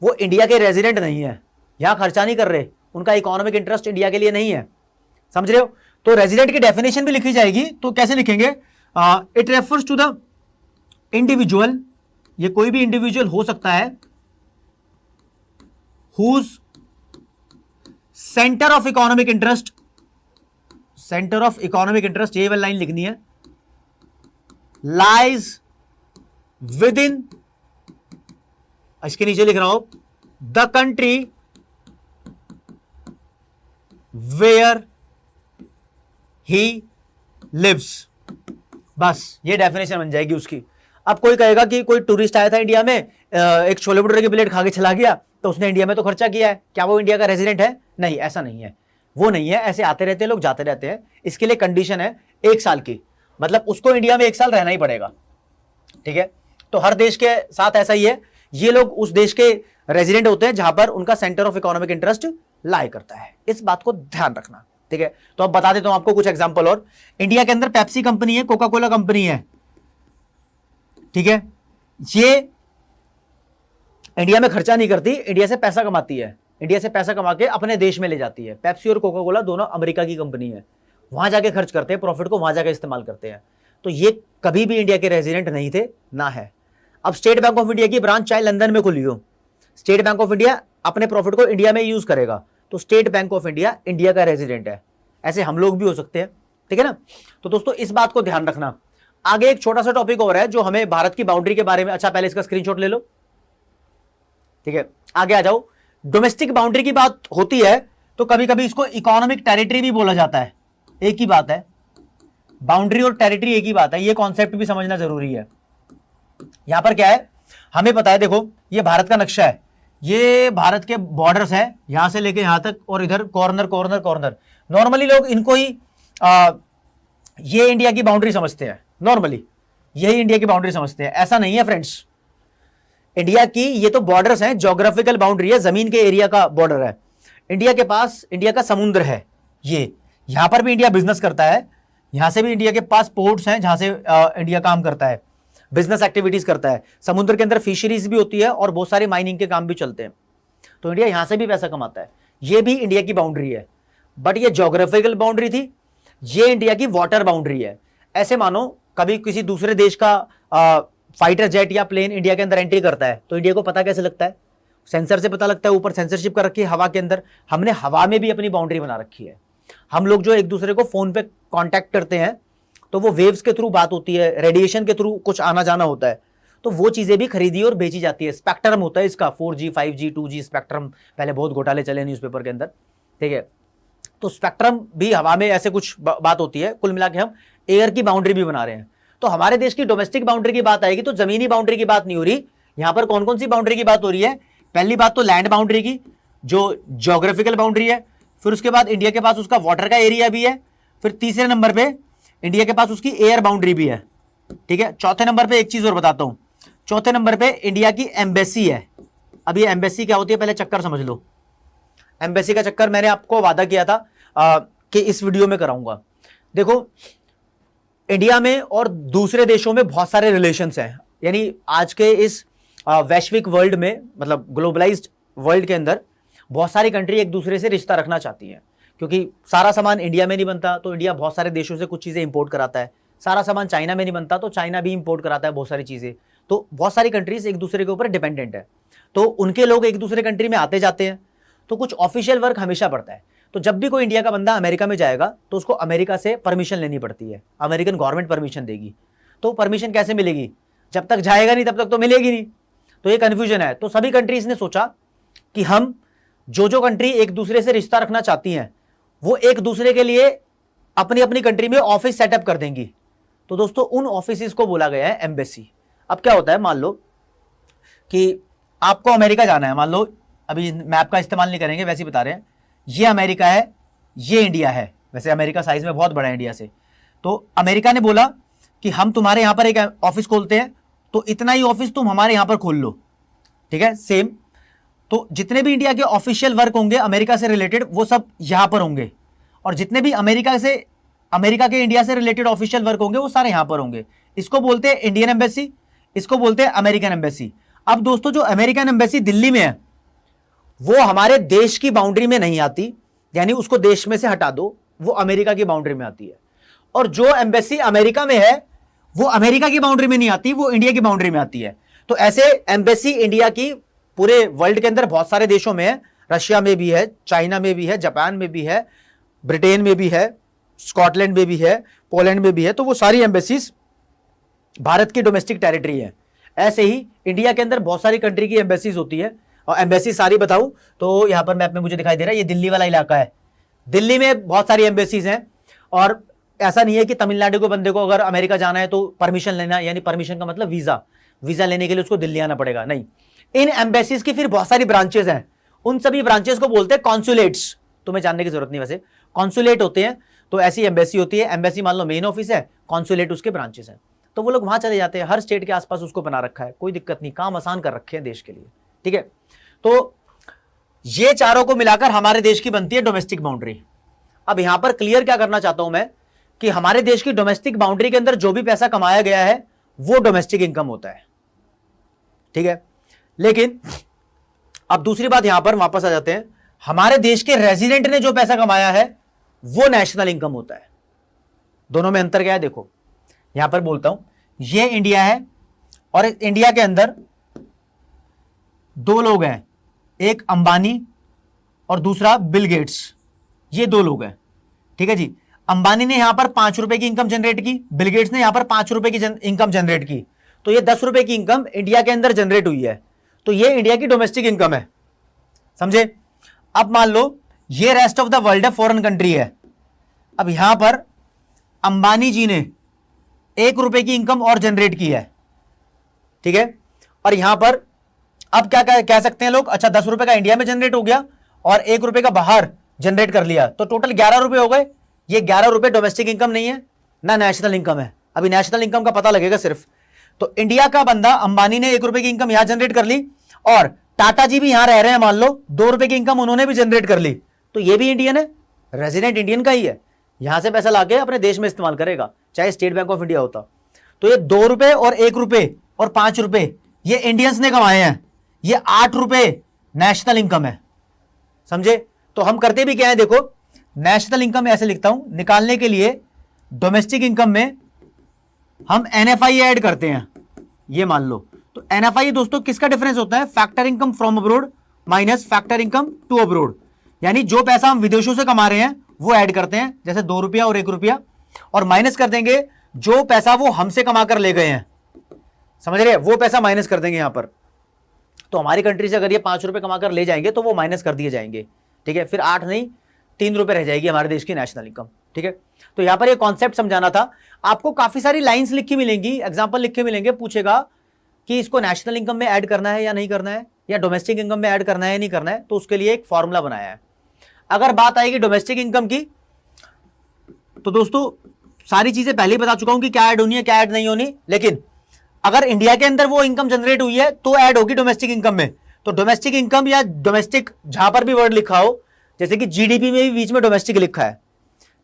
वो इंडिया के रेजिडेंट नहीं है, यहां खर्चा नहीं कर रहे, उनका इकोनॉमिक इंटरेस्ट इंडिया के लिए नहीं है, समझ रहे हो। तो रेजिडेंट की डेफिनेशन भी लिखी जाएगी, तो कैसे लिखेंगे? It refers to the individual, ये कोई भी इंडिविजुअल हो सकता है, whose centre of economic interest, centre of economic interest, ये वाली लाइन लिखनी है, लाइज विद इन, इसके नीचे लिख रहा हूं, the country where he lives. बस ये डेफिनेशन बन जाएगी उसकी। अब कोई कहेगा कि कोई टूरिस्ट आया था इंडिया में, एक छोले भटूरे की प्लेट खा के चला गया, तो उसने इंडिया में तो खर्चा किया है, क्या वो इंडिया का रेजिडेंट है? नहीं, ऐसा नहीं है, वो नहीं है। ऐसे आते रहते हैं लोग, जाते रहते हैं। इसके लिए कंडीशन है 1 साल की, मतलब उसको इंडिया में 1 साल रहना ही पड़ेगा, ठीक है। तो हर देश के साथ ऐसा ही है, ये लोग उस देश के रेजिडेंट होते हैं जहां पर उनका सेंटर ऑफ इकोनॉमिक इंटरेस्ट लाई करता है। इस बात को ध्यान रखना, ठीक है। तो अब बता देता हूं आपको कुछ एग्जांपल और। इंडिया के अंदर पेप्सी कंपनी है, कोका कोला कंपनी है, ठीक है, ये इंडिया में खर्चा नहीं करती, इंडिया से पैसा कमाती है, इंडिया से पैसा कमा के अपने देश में ले जाती है। पेप्सी और कोका कोला दोनों अमेरिका की कंपनी है, वहां जाके खर्च करते हैं, प्रॉफिट को वहां जाके इस्तेमाल करते हैं। तो ये कभी भी इंडिया के रेजिडेंट नहीं थे, ना है। अब स्टेट बैंक ऑफ इंडिया की ब्रांच चाहे लंदन में खुली हो, स्टेट बैंक ऑफ इंडिया अपने प्रॉफिट को इंडिया में यूज करेगा, तो state bank of India India का रेजिडेंट है। ऐसे हम लोग भी हो सकते हैं, ठीक है ना। तो दोस्तों इस बात को ध्यान रखना। आगे एक छोटा सा टॉपिक और है जो हमें भारत की बाउंड्री के बारे में, अच्छा पहले इसका स्क्रीनशॉट ले लो, ठीक है, आगे आ जाओ। डोमेस्टिक बाउंड्री की बात होती है तो कभी कभी इसको इकोनॉमिक टेरिटरी भी बोला जाता है, एक ही बात है। बाउंड्री और टेरिटरी एक ही बात है, ये कॉन्सेप्ट भी समझना जरूरी है। यहां पर क्या है, हमें पता है, देखो ये भारत का नक्शा है, ये भारत के बॉर्डर्स हैं यहां से लेके यहां तक, और इधर कॉर्नर कॉर्नर कॉर्नर। नॉर्मली लोग इनको ही ये इंडिया की बाउंड्री समझते हैं, नॉर्मली यही इंडिया की बाउंड्री समझते हैं। ऐसा नहीं है फ्रेंड्स, इंडिया की ये तो बॉर्डर्स हैं, ज्योग्राफिकल बाउंड्री है, जमीन के एरिया का बॉर्डर है। इंडिया के पास इंडिया का समुद्र है, ये यहां पर भी इंडिया बिजनेस करता है, यहां से भी इंडिया के पास पोर्ट्स हैं जहां से इंडिया काम करता है, बिजनेस एक्टिविटीज करता है। समुद्र के अंदर फिशरीज भी होती है और बहुत सारे माइनिंग के काम भी चलते हैं, तो इंडिया यहां से भी पैसा कमाता है। ये भी इंडिया की बाउंड्री है, बट ये ज्योग्राफिकल बाउंड्री थी, ये इंडिया की वाटर बाउंड्री है। ऐसे मानो कभी किसी दूसरे देश का फाइटर जेट या प्लेन इंडिया के अंदर एंट्री करता है, तो इंडिया को पता कैसे लगता है? सेंसर से पता लगता है, ऊपर सेंसरशिप कर रखी है हवा के अंदर। हमने हवा में भी अपनी बाउंड्री बना रखी है। हम लोग जो एक दूसरे को फोन पे कांटेक्ट करते हैं, तो वो वेव्स के थ्रू बात होती है, रेडिएशन के थ्रू कुछ आना जाना होता है, तो वो चीजें भी खरीदी और बेची जाती है। स्पेक्ट्रम होता है इसका, 4G 5G 2G स्पेक्ट्रम, पहले बहुत घोटाले चले न्यूज़पेपर के अंदर, ठीक है। तो स्पेक्ट्रम भी हवा में ऐसे कुछ बात होती है। कुल मिला के हम एयर की बाउंड्री भी बना रहे हैं। तो हमारे देश की डोमेस्टिक बाउंड्री की बात आएगी तो जमीनी बाउंड्री की बात नहीं हो रही। यहां पर कौन कौन सी बाउंड्री की बात हो रही है? पहली बात तो लैंड बाउंड्री की, जो ज्योग्राफिकल बाउंड्री है। फिर उसके बाद इंडिया के पास उसका वाटर का एरिया भी है। फिर तीसरे नंबर पे इंडिया के पास उसकी एयर बाउंड्री भी है, ठीक है। चौथे नंबर पे एक चीज और बताता हूं, चौथे नंबर पे इंडिया की एम्बेसी है। अब ये एम्बेसी क्या होती है पहले चक्कर समझ लो। एम्बेसी का चक्कर मैंने आपको वादा किया था कि इस वीडियो में कराऊंगा। देखो, इंडिया में और दूसरे देशों में बहुत सारे रिलेशंस हैं। यानी आज के इस वैश्विक वर्ल्ड में, मतलब ग्लोबलाइज्ड वर्ल्ड के अंदर बहुत सारी कंट्री एक दूसरे से रिश्ता रखना चाहती हैं, क्योंकि सारा सामान इंडिया में नहीं बनता तो इंडिया बहुत सारे देशों से कुछ चीज़ें इंपोर्ट कराता है। सारा सामान चाइना में नहीं बनता तो चाइना भी इंपोर्ट कराता है बहुत सारी चीज़ें। तो बहुत सारी कंट्रीज एक दूसरे के ऊपर डिपेंडेंट है, तो उनके लोग एक दूसरे कंट्री में आते जाते हैं, तो कुछ ऑफिशियल वर्क हमेशा पड़ता है। तो जब भी कोई इंडिया का बंदा अमेरिका में जाएगा तो उसको अमेरिका से परमिशन लेनी पड़ती है, अमेरिकन गवर्नमेंट परमिशन देगी। तो परमिशन कैसे मिलेगी? जब तक जाएगा नहीं तब तक तो मिलेगी नहीं। तो ये कन्फ्यूजन है। तो सभी कंट्रीज ने सोचा कि हम जो कंट्री एक दूसरे से रिश्ता रखना चाहती हैं वो एक दूसरे के लिए अपनी अपनी कंट्री में ऑफिस सेटअप कर देंगी। तो दोस्तों उन ऑफिस को बोला गया है एम्बेसी। अब क्या होता है, मान लो कि आपको अमेरिका जाना है, मान लो, अभी मैप का इस्तेमाल नहीं करेंगे, वैसे ही बता रहे हैं, ये अमेरिका है, ये इंडिया है। वैसे अमेरिका साइज में बहुत बड़ा है इंडिया से। तो अमेरिका ने बोला कि हम तुम्हारे यहां पर एक ऑफिस खोलते हैं, तो इतना ही ऑफिस तुम हमारे यहां पर खोल लो, ठीक है, सेम। तो जितने भी इंडिया के ऑफिशियल वर्क होंगे अमेरिका से रिलेटेड वो सब यहां पर होंगे, और जितने भी अमेरिका के इंडिया से रिलेटेड ऑफिशियल वर्क होंगे वो सारे यहां पर होंगे। इसको बोलते हैं इंडियन एम्बेसी, इसको बोलते हैं अमेरिकन एम्बेसी। अब दोस्तों जो अमेरिकन एम्बेसी दिल्ली में है वो हमारे देश की बाउंड्री में नहीं आती, यानी उसको देश में से हटा दो, वो अमेरिका की बाउंड्री में आती है। और जो एम्बेसी अमेरिका में है वो अमेरिका की बाउंड्री में नहीं आती, वो इंडिया की बाउंड्री में आती है। तो ऐसे एम्बेसी इंडिया की पूरे वर्ल्ड के अंदर बहुत सारे देशों में है, रशिया में भी है, चाइना में भी है, जापान में भी है, ब्रिटेन में भी है, स्कॉटलैंड में भी है, पोलैंड में भी है। तो वो सारी एम्बेसीज भारत की डोमेस्टिक टेरिटरी है। ऐसे ही इंडिया के अंदर बहुत सारी कंट्री की एम्बेसीज होती है, और एम्बेसी सारी बताऊं तो यहां पर मैप में मुझे दिखाई दे रहा है, ये दिल्ली वाला इलाका है। दिल्ली में बहुत सारी एम्बेसीज हैं, और ऐसा नहीं है कि तमिलनाडु के बंदे को अगर अमेरिका जाना है तो परमिशन लेना, यानी परमिशन का मतलब वीजा लेने के लिए उसको दिल्ली आना पड़ेगा, नहीं। इन एम्बेसीज की फिर बहुत सारी ब्रांचेस हैं, उन सभी ब्रांचेस को बोलते हैं कॉन्सुलेट्स। तुम्हें जानने की जरूरत नहीं, वैसे कॉन्सुलेट होते हैं। तो ऐसी एम्बेसी होती है, एम्बेसी मान लो मेन ऑफिस है, कॉन्सुलेट उसके ब्रांचेस हैं, तो वो लोग वहां चले जाते हैं। हर स्टेट के आसपास उसको बना रखा है, कोई दिक्कत नहीं, काम आसान कर रखे हैं देश के लिए, ठीक है। तो ये चारों को मिलाकर हमारे देश की बनती है डोमेस्टिक बाउंड्री। अब यहां पर क्लियर क्या करना चाहता हूं मैं कि हमारे देश की डोमेस्टिक बाउंड्री के अंदर जो भी पैसा कमाया गया है वो डोमेस्टिक इनकम होता है, ठीक है। लेकिन अब दूसरी बात यहां पर वापस आ जाते हैं, हमारे देश के रेजिडेंट ने जो पैसा कमाया है वो नेशनल इनकम होता है। दोनों में अंतर क्या है देखो, यहां पर बोलता हूं, ये इंडिया है और इंडिया के अंदर दो लोग हैं, एक अंबानी और दूसरा बिल गेट्स, ये दो लोग हैं, ठीक है जी। अंबानी ने यहां पर 5 रुपए की इनकम जनरेट की, बिल गेट्स ने यहां पर 5 रुपए की इनकम जनरेट की, तो ये 10 रुपए की इनकम इंडिया के अंदर जनरेट हुई है। तो ये इंडिया की डोमेस्टिक इनकम है, समझे। अब मान लो ये रेस्ट ऑफ द वर्ल्ड है, फॉरेन कंट्री है। अब यहां पर अंबानी जी ने 1 रुपए की इनकम और जनरेट की है, ठीक है। और यहां पर अब क्या कह सकते हैं लोग, अच्छा 10 रुपए का इंडिया में जनरेट हो गया और 1 रुपए का बाहर जनरेट कर लिया, तो टोटल 11 रुपए हो गए। ये 11 रुपए डोमेस्टिक इनकम नहीं है ना नेशनल इनकम है, अभी नेशनल इनकम का पता लगेगा सिर्फ। तो इंडिया का बंदा अंबानी ने 1 रुपए की इनकम यहां जनरेट कर ली और टाटा जी भी यहां रह रहे हैं, मान लो 2 रुपए की इनकम उन्होंने भी जनरेट कर ली, तो ये भी इंडियन है, रेजिडेंट इंडियन का ही है, यहां से पैसा लाके अपने देश में इस्तेमाल करेगा, चाहे स्टेट बैंक ऑफ इंडिया होता। तो ये 2 रुपए और 1 रुपए और 5 रुपए ये इंडियंस ने कमाए हैं, ये 8 रुपए नेशनल इनकम है, समझे। तो हम करते भी क्या है, देखो नेशनल इनकम ऐसे लिखता हूं, निकालने के लिए डोमेस्टिक इनकम में हम एनएफआई ऐड करते हैं, ये मान लो। तो एनएफआई दोस्तों किसका डिफरेंस होता है, factor income from abroad minus factor income to abroad, यानी जो पैसा हम विदेशों से कमा रहे हैं वो ऐड करते हैं, जैसे 2 रुपया और 1 रुपया, और माइनस कर देंगे जो पैसा वो हमसे कमा कर ले गए हैं, समझ रहे हैं, वो पैसा माइनस कर देंगे यहां पर। तो हमारी कंट्री से अगर ये 5 रुपए कमा कर ले जाएंगे तो वो माइनस कर दिए जाएंगे, ठीक है, फिर 8 नहीं 3 रुपए रह जाएगी हमारे देश की नेशनल इनकम, ठीक है। तो यहां पर ये कॉन्सेप्ट समझाना था आपको। काफी सारी लाइंस लिखी मिलेंगी, एग्जांपल लिखे मिलेंगे, पूछेगा कि इसको नेशनल इनकम में ऐड करना है या नहीं करना है, या डोमेस्टिक इनकम में ऐड करना है या नहीं करना है, तो उसके लिए एक फॉर्मूला बनाया है। अगर बात आएगी डोमेस्टिक इनकम की, तो दोस्तों सारी चीजें पहले ही बता चुका हूं कि क्या ऐड होनी है क्या ऐड नहीं होनी, लेकिन अगर इंडिया के अंदर वो इनकम जनरेट हुई है तो ऐड होगी डोमेस्टिक इनकम में। तो डोमेस्टिक इनकम या डोमेस्टिक जहां पर भी वर्ड लिखा हो, जैसे कि जीडीपी में भी बीच में डोमेस्टिक लिखा है,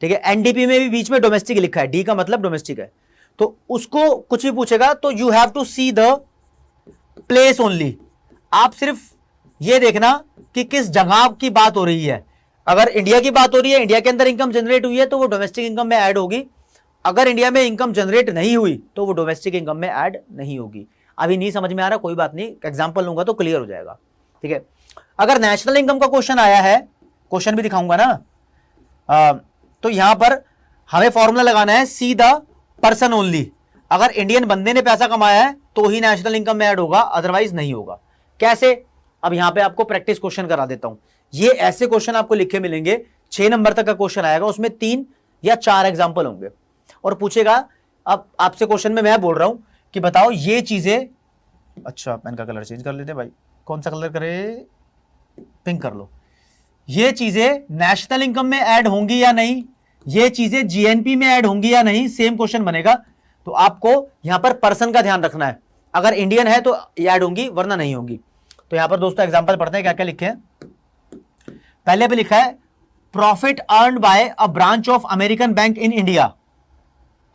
ठीक है, एनडीपी में भी बीच में डोमेस्टिक लिखा है, डी का मतलब डोमेस्टिक है, तो उसको कुछ भी पूछेगा तो you have to see the place only. आप सिर्फ ये देखना कि किस जगह की बात हो रही है। अगर इंडिया की बात हो रही है, इंडिया के अंदर इनकम जनरेट हुई है तो वो डोमेस्टिक इनकम में ऐड होगी, अगर इंडिया में इनकम जनरेट नहीं हुई तो वो डोमेस्टिक इनकम में ऐड नहीं होगी। अभी नहीं समझ में आ रहा, कोई बात नहीं, एग्जांपल लूंगा तो क्लियर हो जाएगा, ठीक है। अगर नेशनल इनकम का क्वेश्चन आया है, क्वेश्चन भी दिखाऊंगा ना, तो यहां पर हमें फॉर्मूला लगाना है सी द पर्सन ओनली। अगर इंडियन बंदे ने पैसा कमाया है तो ही नेशनल इनकम में ऐड होगा, अदरवाइज नहीं होगा। कैसे, अब यहां पे आपको प्रैक्टिस क्वेश्चन करा देता हूं। ये ऐसे क्वेश्चन आपको लिखे मिलेंगे, 6 नंबर तक का क्वेश्चन आएगा, उसमें 3 या 4 एग्जाम्पल होंगे और पूछेगा, अब आपसे क्वेश्चन में मैं बोल रहा हूं कि बताओ ये चीजें, अच्छा पेन का कलर चेंज कर लेते भाई, कौन सा कलर करे, पिंक कर लो। ये चीजें नेशनल इनकम में ऐड होंगी या नहीं, ये चीजें जीएनपी में ऐड होंगी या नहीं, सेम क्वेश्चन बनेगा। तो आपको यहां पर पर्सन का ध्यान रखना है, अगर इंडियन है तो ऐड होंगी वरना नहीं होंगी। तो यहां पर दोस्तों एग्जांपल पढ़ते हैं क्या क्या लिखे हैं। पहले पे लिखा है profit earned by a branch of American bank in India.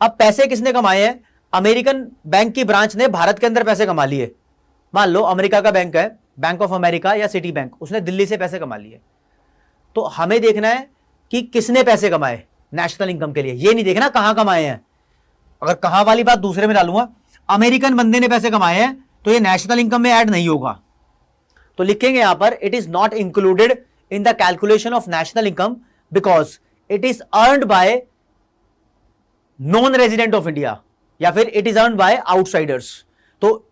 अब पैसे किसने कमाए हैं, अमेरिकन बैंक की ब्रांच ने भारत के अंदर पैसे कमा लिए। मान लो अमेरिका का बैंक है, बैंक ऑफ अमेरिका या सिटी बैंक, उसने दिल्ली से पैसे कमा लिए, तो हमें देखना है कि किसने पैसे कमाए नेशनल इनकम के लिए, ये नहीं देखना कहां कमाए हैं। अगर कहां वाली बात दूसरे में डालूंगा, अमेरिकन बंदे ने पैसे कमाए हैं तो ये नेशनल इनकम में ऐड नहीं होगा। तो लिखेंगे यहां पर it is not included in the calculation of national income because it is earned by non resident of India, या फिर it is earned by outsiders. तो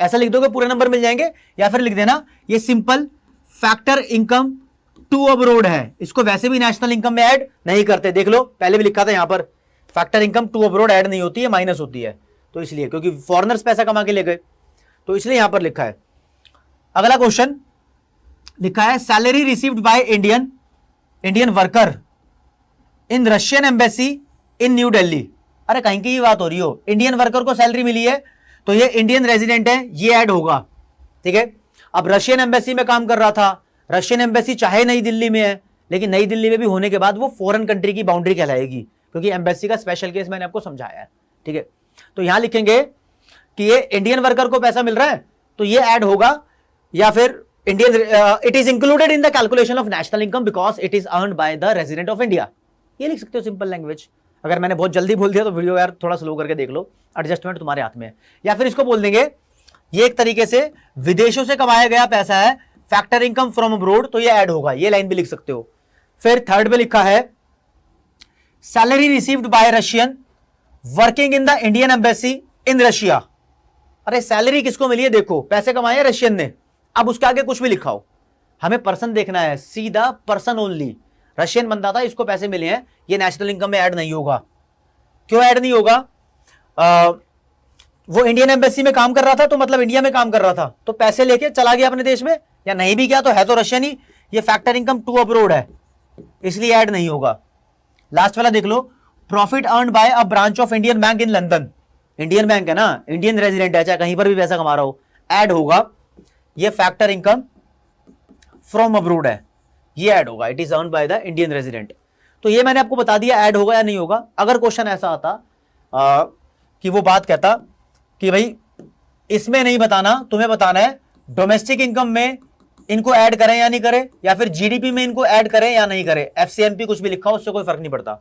ऐसा लिख दोगे पूरे नंबर मिल जाएंगे, या फिर लिख देना ये simple factor income to abroad है, इसको वैसे भी नेशनल इनकम में ऐड नहीं करते। देख लो पहले भी लिखा था यहां पर factor income to abroad add नहीं होती है, माइनस होती है, तो इसलिए क्योंकि फॉरेनर्स पैसा कमा के ले गए, तो इसलिए यहां पर लिखा है। अगला क्वेश्चन लिखा है salary received by Indian worker in Russian embassy in new Delhi. अरे कहीं की बात हो रही हो, इंडियन वर्कर को सैलरी मिली है तो ये इंडियन रेजिडेंट है, ये ऐड होगा, ठीक है। अब रशियन एम्बेसी में काम कर रहा था, रशियन एम्बेसी चाहे नई दिल्ली में है, लेकिन नई दिल्ली में भी होने के बाद वो फॉरेन कंट्री की बाउंड्री कहलाएगी, क्योंकि एम्बेसी का स्पेशल केस मैंने आपको समझाया है, ठीक है। तो यहां लिखेंगे कि ये इंडियन वर्कर को पैसा मिल रहा है तो ये ऐड होगा, या फिर Indian it is included in the calculation of national income because it is earned by the resident of India. ये लिख सकते हो सिंपल लैंग्वेज। अगर मैंने बहुत जल्दी बोल दिया तो वीडियो यार थोड़ा स्लो करके देख लो, एडजस्टमेंट तुम्हारे हाथ में है। या फिर इसको बोल देंगे ये एक तरीके से विदेशों से कमाया गया पैसा है, फैक्टर इनकम फ्रॉम अब्रोड, तो ये ऐड होगा, ये लाइन भी लिख सकते हो। फिर थर्ड पे लिखा है salary received by Russian working in the Indian embassy in Russia. अरे सैलरी किसको मिली है, देखो पैसे कमाए हैं रशियन ने, अब उसके आगे कुछ भी लिखा हो, हमें पर्सन देखना है, सीधा पर्सन ओनली। रशियन बंदा था, इसको पैसे मिले हैं, ये नेशनल इनकम में ऐड नहीं होगा, क्यों ऐड नहीं होगा? वो इंडियन एम्बेसी में काम कर रहा था, तो मतलब इंडिया में काम कर रहा था, तो पैसे लेके चला गया अपने देश में, या नहीं भी गया तो है तो रशियन ही, ये फैक्टर इनकम टू अब्रोड है, इसलिए ऐड नहीं होगा। लास्ट वाला देख लो, profit earn by a branch of Indian bank in London, Indian bank है ना, इंडियन रेजिडेंट है, चाहे कहीं पर भी पैसा कमा रहा हो, ऐड होगा। ये फैक्टर इनकम फ्रॉम अब्रोड है, ये ऐड होगा, it is earn by the Indian resident. तो ये मैंने आपको बता दिया ऐड होगा या नहीं होगा। अगर क्वेश्चन ऐसा आता कि वो बात कहता कि भाई इसमें नहीं बताना, तुम्हें बताना है डोमेस्टिक इनकम में इनको ऐड करें या नहीं करें, या फिर जीडीपी में इनको ऐड करें या नहीं करें, एफसीएमपी कुछ भी लिखा हो उससे कोई फर्क नहीं पड़ता,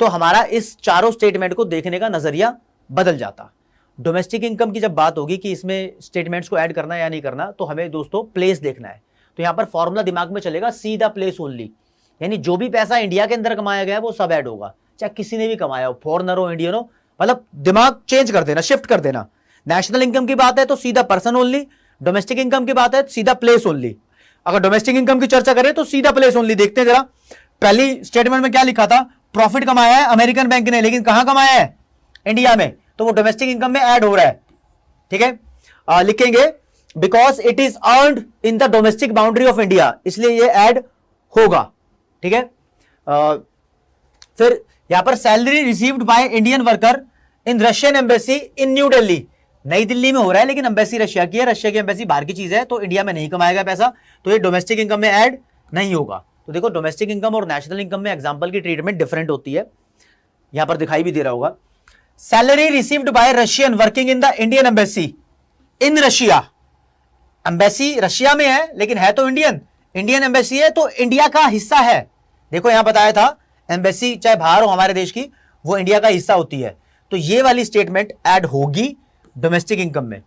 तो हमारा इस चारों स्टेटमेंट को देखने का नजरिया बदल जाता। डोमेस्टिक इनकम की जब बात होगी कि इसमें स्टेटमेंट्स को ऐड करना है या नहीं करना, तो हमें दोस्तों प्लेस देखना है। तो यहां पर फॉर्मूला दिमाग में चलेगा, सी द प्लेस ओनली, यानी जो भी पैसा इंडिया के अंदर कमाया गया है वो सब ऐड होगा, चाहे किसी ने भी कमाया हो, फॉरनर हो इंडियन हो, मतलब दिमाग चेंज कर देना, शिफ्ट कर देना। नेशनल इनकम की बात है तो सीधा पर्सन ओनली, डोमेस्टिक इनकम की बात है सीधा प्लेस ओनली। अगर डोमेस्टिक इनकम की चर्चा करें तो सीधा प्लेस ओनली। देखते हैं जरा, पहली स्टेटमेंट में क्या लिखा था, प्रॉफिट कमाया है अमेरिकन बैंक ने, लेकिन कहां कमाया है? इंडिया में, तो वो डोमेस्टिक इनकम में ऐड हो रहा है। ठीक है, लिखेंगे because it is earned in the domestic boundary of India, इसलिए ये ऐड होगा। ठीक है, फिर यहां पर salary received by Indian worker in Russian embassy in new Delhi, नई दिल्ली में हो रहा है लेकिन एम्बेसी रशिया की है, रशिया की एम्बेसी बाहर की चीज है, तो इंडिया में नहीं कमाएगा पैसा, तो ये डोमेस्टिक इनकम में ऐड नहीं होगा। तो देखो डोमेस्टिक इनकम और नेशनल इनकम में एग्जांपल की ट्रीटमेंट डिफरेंट होती है, यहां पर दिखाई भी दे रहा होगा। Salary received by Russian working in the Indian embassy in Russia, embassy Russia में है लेकिन है तो इंडियन, इंडियन एम्बेसी है तो इंडिया का हिस्सा है। देखो यहां बताया था एम्बेसी चाहे बाहर हो हमारे देश की, वो इंडिया का हिस्सा होती है, तो ये वाली स्टेटमेंट ऐड होगी डोमेस्टिक इनकम में।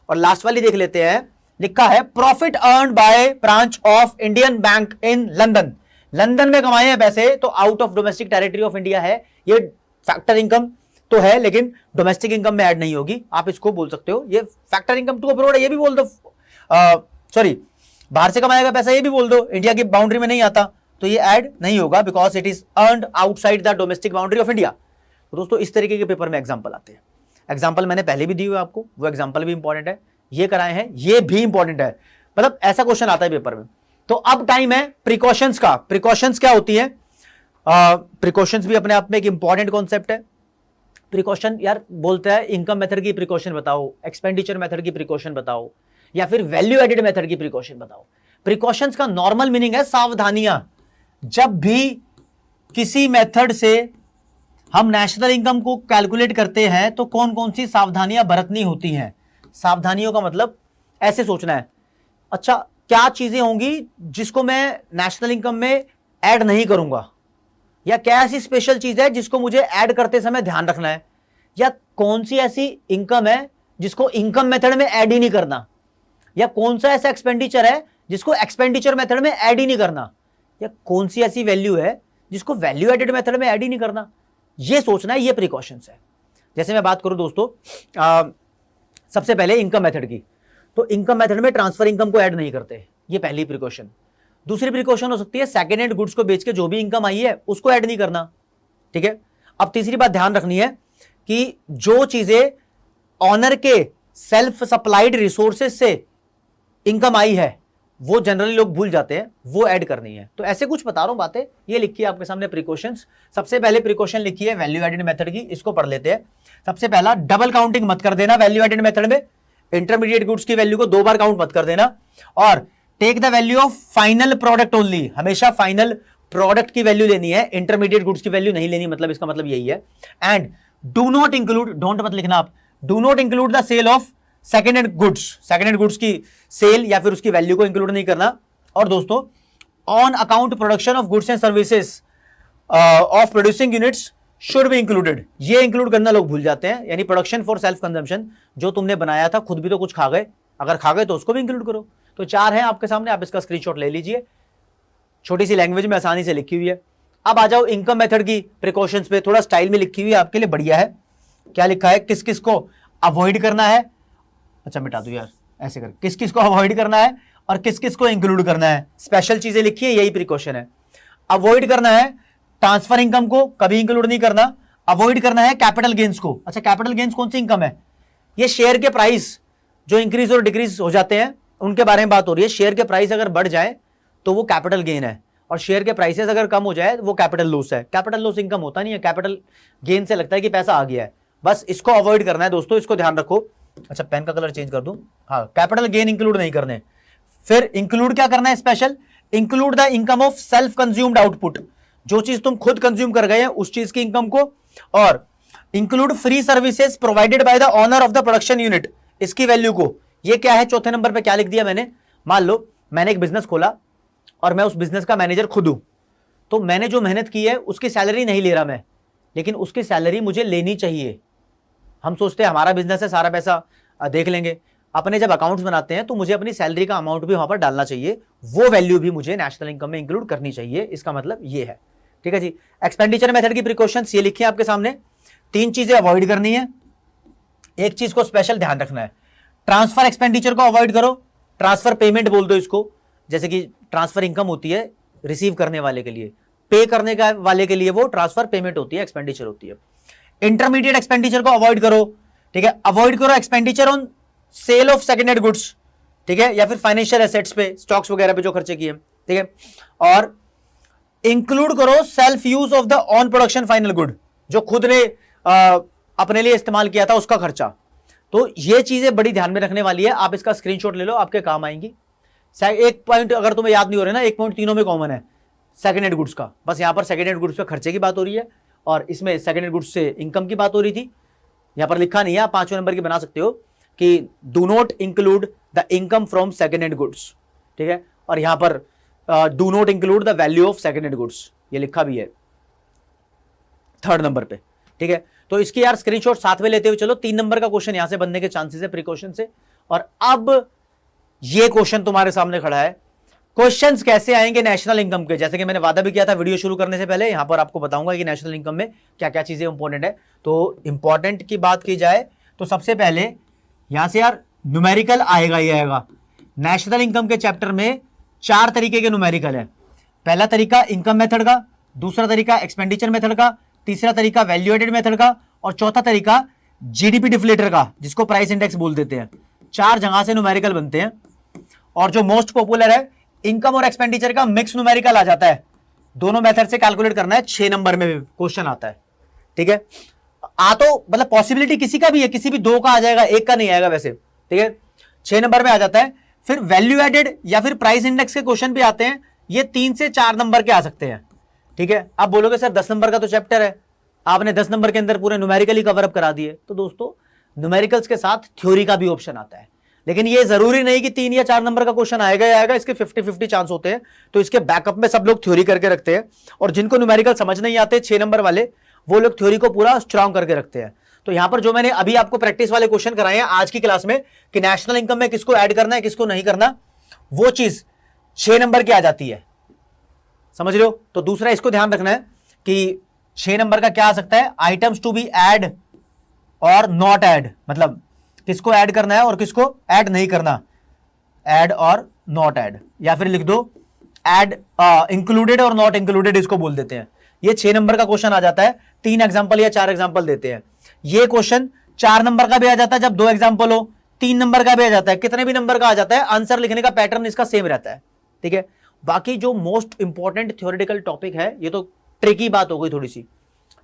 और लास्ट वाली देख लेते हैं, लिखा है profit earn by branch of Indian bank in London, London में कमाए हैं पैसे, तो out of domestic territory of India है, ये फैक्टर इनकम तो है लेकिन डोमेस्टिक इनकम में ऐड नहीं होगी। आप इसको बोल सकते हो ये फैक्टर इनकम टू अब्रॉड है, ये भी बोल दो, सॉरी बाहर से कमाया गया पैसा ये भी बोल दो, इंडिया की बाउंड्री में नहीं आता, तो ये ऐड नहीं होगा because it is earned outside the domestic boundary of India. तो दोस्तों इस तरीके के पेपर में एग्जांपल आते हैं, एग्जांपल मैंने पहले भी दी हुई आपको, वो एग्जांपल भी इंपॉर्टेंट है, ये कराए हैं ये भी इंपॉर्टेंट है, मतलब ऐसा क्वेश्चन आता है पेपर में। तो अब टाइम है प्रिकॉशंस का। प्रिकॉशंस क्या होती है? प्रिकॉशंस भी अपने आप में एक इंपॉर्टेंट कॉन्सेप्ट है। प्रिकॉशन यार बोलते हैं इनकम मेथड की प्रिकॉशन बताओ, एक्सपेंडिचर मेथड की प्रिकॉशन बताओ, या फिर वैल्यू एडेड मेथड की प्रिकॉशन बताओ। प्रिकॉशंस का नॉर्मल मीनिंग है सावधानियां। जब भी किसी मेथड से हम नेशनल इनकम को कैलकुलेट करते हैं तो कौन कौन सी सावधानियां बरतनी होती हैं। सावधानियों का मतलब ऐसे सोचना है, अच्छा क्या चीजें होंगी जिसको मैं नेशनल इनकम में ऐड नहीं करूंगा, या क्या ऐसी स्पेशल चीज है जिसको मुझे ऐड करते समय ध्यान रखना है, या कौन सी ऐसी इनकम है जिसको इनकम मेथड में ऐड ही नहीं करना, या कौन सा ऐसा एक्सपेंडिचर है जिसको एक्सपेंडिचर मेथड में ऐड ही नहीं करना, या कौन सी ऐसी वैल्यू है जिसको वैल्यू एडेड मेथड में ऐड ही नहीं करना। ये सोचना है, ये प्रिकॉशंस है। जैसे मैं बात करूं दोस्तों सबसे पहले इनकम मेथड की, तो इनकम मेथड में ट्रांसफर इनकम को ऐड नहीं करते, ये पहली प्रिकॉशन। दूसरी प्रिकॉशन हो सकती है सेकेंड हैंड गुड्स को बेच के जो भी इनकम आई है उसको ऐड नहीं करना। ठीक है, अब तीसरी बात ध्यान रखनी है कि जो चीजें ऑनर के सेल्फ सप्लाइड रिसोर्सेज से इनकम आई है वो जनरली लोग भूल जाते हैं, वो ऐड करनी है। तो ऐसे कुछ बता रहा हूं बातें, ये लिखी है आपके सामने प्रिकॉशंस। सबसे पहले प्रिकॉशन लिखी है वैल्यू एडेड मेथड की, इसको पढ़ लेते हैं। सबसे पहला, डबल काउंटिंग मत कर देना वैल्यू एडेड मेथड में, इंटरमीडिएट गुड्स की वैल्यू को 2 बार काउंट मत कर देना, और take the value of final product only, हमेशा फाइनल प्रोडक्ट की वैल्यू लेनी है, इंटरमीडिएट गुड्स की वैल्यू नहीं लेनी, मतलब इसका मतलब यही है। And do not include, don't मत लिखना आप, do not include the sale of second hand goods, second hand goods की सेल या फिर उसकी वैल्यू को इंक्लूड नहीं करना। और दोस्तों on account production of goods and services of producing units should be included, ये इंक्लूड करना लोग भूल जाते हैं, यानी प्रोडक्शन फॉर सेल्फ कंजम्पशन, जो तुमने बनाया था खुद भी तो कुछ खा गए, अगर खा गए तो उसको भी इंक्लूड करो। तो 4 हैं आपके सामने, आप इसका स्क्रीनशॉट ले लीजिए, छोटी सी लैंग्वेज में आसानी से लिखी हुई है। अब आ जाओ इनकम मेथड की प्रिकॉशंस पे, थोड़ा स्टाइल में लिखी हुई है आपके लिए, बढ़िया है। क्या लिखा है, किस किस को अवॉइड करना है, अच्छा मिटा दो यार ऐसे कर, किस किस को अवॉइड करना है और किस किस को इंक्लूड करना है, स्पेशल चीजें लिखी है, यही प्रिकॉशन है। अवॉइड करना है ट्रांसफर इनकम को कभी इंक्लूड नहीं करना, अवॉइड करना है कैपिटल गेन्स को। अच्छा, कैपिटल गेन्स कौन सी इनकम है? ये शेयर के प्राइस जो इंक्रीज और डिक्रीज हो जाते हैं उनके बारे में बात हो रही है। शेयर के प्राइस अगर बढ़ जाए तो वो कैपिटल गेन है, और शेयर के प्राइसेस अगर कम हो जाए वो कैपिटल लॉस है। कैपिटल लॉस इनकम होता नहीं है, कैपिटल गेन से लगता है कि पैसा आ गया है। बस इसको अवॉइड करना है दोस्तों, इसको ध्यान रखो। अच्छा, पेन का कलर चेंज कर दूं। हाँ, कैपिटल गेन इंक्लूड नहीं करने। फिर इंक्लूड क्या करना है? Special include the income of self consumed output, जो चीज तुम खुद कंज्यूम कर गए हैं उस चीज की इनकम को। और include free services provided by the owner of the production unit, इसकी वैल्यू को। ये क्या है? चौथे नंबर पे क्या लिख दिया मैंने? मान लो मैंने एक बिजनेस खोला और मैं उस बिजनेस का मैनेजर खुद हूं, तो मैंने जो मेहनत की है उसकी सैलरी नहीं ले रहा मैं, लेकिन उसकी सैलरी मुझे लेनी चाहिए। हम सोचते हैं हमारा बिजनेस है, सारा पैसा देख लेंगे। अपने जब अकाउंट्स बनाते हैं तो मुझे अपनी सैलरी का अमाउंट भी वहां पर डालना चाहिए, वो वैल्यू भी मुझे नेशनल इनकम में इंक्लूड करनी चाहिए। इसका मतलब ये है, ठीक है जी। एक्सपेंडिचर मेथड की प्रिकॉशंस ये लिखी है आपके सामने। 3 चीजें अवॉइड करनी है, एक चीज को स्पेशल ध्यान रखना है। ट्रांसफर एक्सपेंडिचर को अवॉइड करो, ट्रांसफर पेमेंट बोल दो इसको, जैसे कि ट्रांसफर इनकम होती है रिसीव करने वाले के लिए, पे करने का वाले के लिए वो ट्रांसफर पेमेंट होती है, एक्सपेंडिचर होती है। इंटरमीडिएट एक्सपेंडिचर को अवॉइड करो, ठीक है। अवॉइड करो expenditure on sale of second hand goods, ठीक है, या फिर फाइनेंशियल एसेट्स पे, स्टॉक्स वगैरह पे जो खर्चे किए, ठीक है। और इंक्लूड करो self use of the on production final good, जो खुद ने अपने लिए इस्तेमाल किया था उसका खर्चा। तो ये चीजें बड़ी ध्यान में रखने वाली है, आप इसका स्क्रीनशॉट ले लो, आपके काम आएंगी। एक पॉइंट अगर तुम्हें याद नहीं हो रहा ना, एक पॉइंट तीनों में कॉमन है, सेकेंड हैंड गुड्स का। बस यहां पर सेकेंड हैंड गुड्स पे खर्चे की बात हो रही है और इसमें सेकेंड हैंड गुड्स से इनकम की बात हो रही थी। यहां पर लिखा नहीं है, आप 5वें नंबर की बना सकते हो कि do not include the income from second hand goods, ठीक है। और यहां पर do not include the value of second hand goods, ये लिखा भी है 3rd नंबर पे, ठीक है। तो इसकी यार स्क्रीनशॉट साथ में लेते हुए चलो। 3 नंबर का क्वेश्चन यहां से बनने के चांसेस है प्रिकॉशन से। और अब ये क्वेश्चन तुम्हारे सामने खड़ा है, क्वेश्चंस कैसे आएंगे नेशनल इनकम के। जैसे कि मैंने वादा भी किया था वीडियो शुरू करने से पहले, यहां पर आपको बताऊंगा कि नेशनल इनकम में क्या क्या चीजें इंपॉर्टेंट है। तो इंपॉर्टेंट की बात की जाए तो सबसे पहले यहां से यार न्यूमेरिकल आएगा ही आएगा। नेशनल इनकम के चैप्टर में 4 तरीके के न्यूमेरिकल है। पहला तरीका इनकम मेथड का, दूसरा तरीका एक्सपेंडिचर मेथड का, तीसरा तरीका वैल्यू एडेड मेथड का, और चौथा तरीका जीडीपी डिफ्लेटर का, जिसको प्राइस इंडेक्स बोल देते हैं। 4 जगह से न्यूमेरिकल बनते हैं और जो मोस्ट पॉपुलर है इनकम और एक्सपेंडिचर का मिक्स न्यूमेरिकल आ जाता है। दोनों मेथड से कैलकुलेट करना है, 6 नंबर में क्वेश्चन आता है, ठीक है। तो मतलब पॉसिबिलिटी किसी का भी है, किसी भी 2 का आ जाएगा, 1 का नहीं आएगा वैसे, ठीक है। 6 नंबर में आ जाता है। फिर वैल्यू एडेड या फिर प्राइस इंडेक्स के क्वेश्चन भी आते हैं, ये 3 से 4 नंबर के आ सकते हैं, ठीक है। आप बोलोगे सर 10 नंबर का तो चैप्टर है, आपने 10 नंबर के अंदर पूरे न्यूमेरिकली कवर अप करा दिए। तो दोस्तों न्यूमेरिकल्स के साथ थ्योरी का भी ऑप्शन आता है, लेकिन ये जरूरी नहीं कि 3 या 4 नंबर का क्वेश्चन आएगा ही आएगा, इसके 50-50 चांस होते हैं। तो इसके बैकअप में सब लोग थ्योरी करके रखते हैं, और जिनको न्यूमेरिकल समझ नहीं आते 6 नंबर वाले, वो लोग थ्योरी को पूरा स्ट्रांग करके रखते हैं। तो यहां पर जो मैंने अभी आपको प्रैक्टिस वाले क्वेश्चन कराए हैं आज की क्लास में कि नेशनल इनकम में किसको ऐड करना है किसको नहीं करना, वो चीज 6 नंबर की आ जाती है, समझ रहे हो। तो दूसरा इसको ध्यान रखना है कि 6 नंबर का क्या आ सकता है, आइटम्स टू बी ऐड और नॉट ऐड, मतलब किसको ऐड करना है और किसको ऐड नहीं करना, ऐड और नॉट ऐड, या फिर लिख दो ऐड इंक्लूडेड और नॉट इंक्लूडेड, इसको बोल देते हैं। ये 6 नंबर का क्वेश्चन आ जाता है, 3 एग्जांपल या 4 एग्जांपल देते हैं। ये क्वेश्चन 4 नंबर का भी आ जाता है जब 2 एग्जांपल हो, 3 नंबर का भी आ जाता है, कितने भी नंबर का आ जाता है, आंसर लिखने का पैटर्न इसका सेम रहता है, ठीक है। बाकी जो मोस्ट इंपॉर्टेंट थ्योरेटिकल टॉपिक है, ये तो ट्रिकी बात हो गई थोड़ी सी,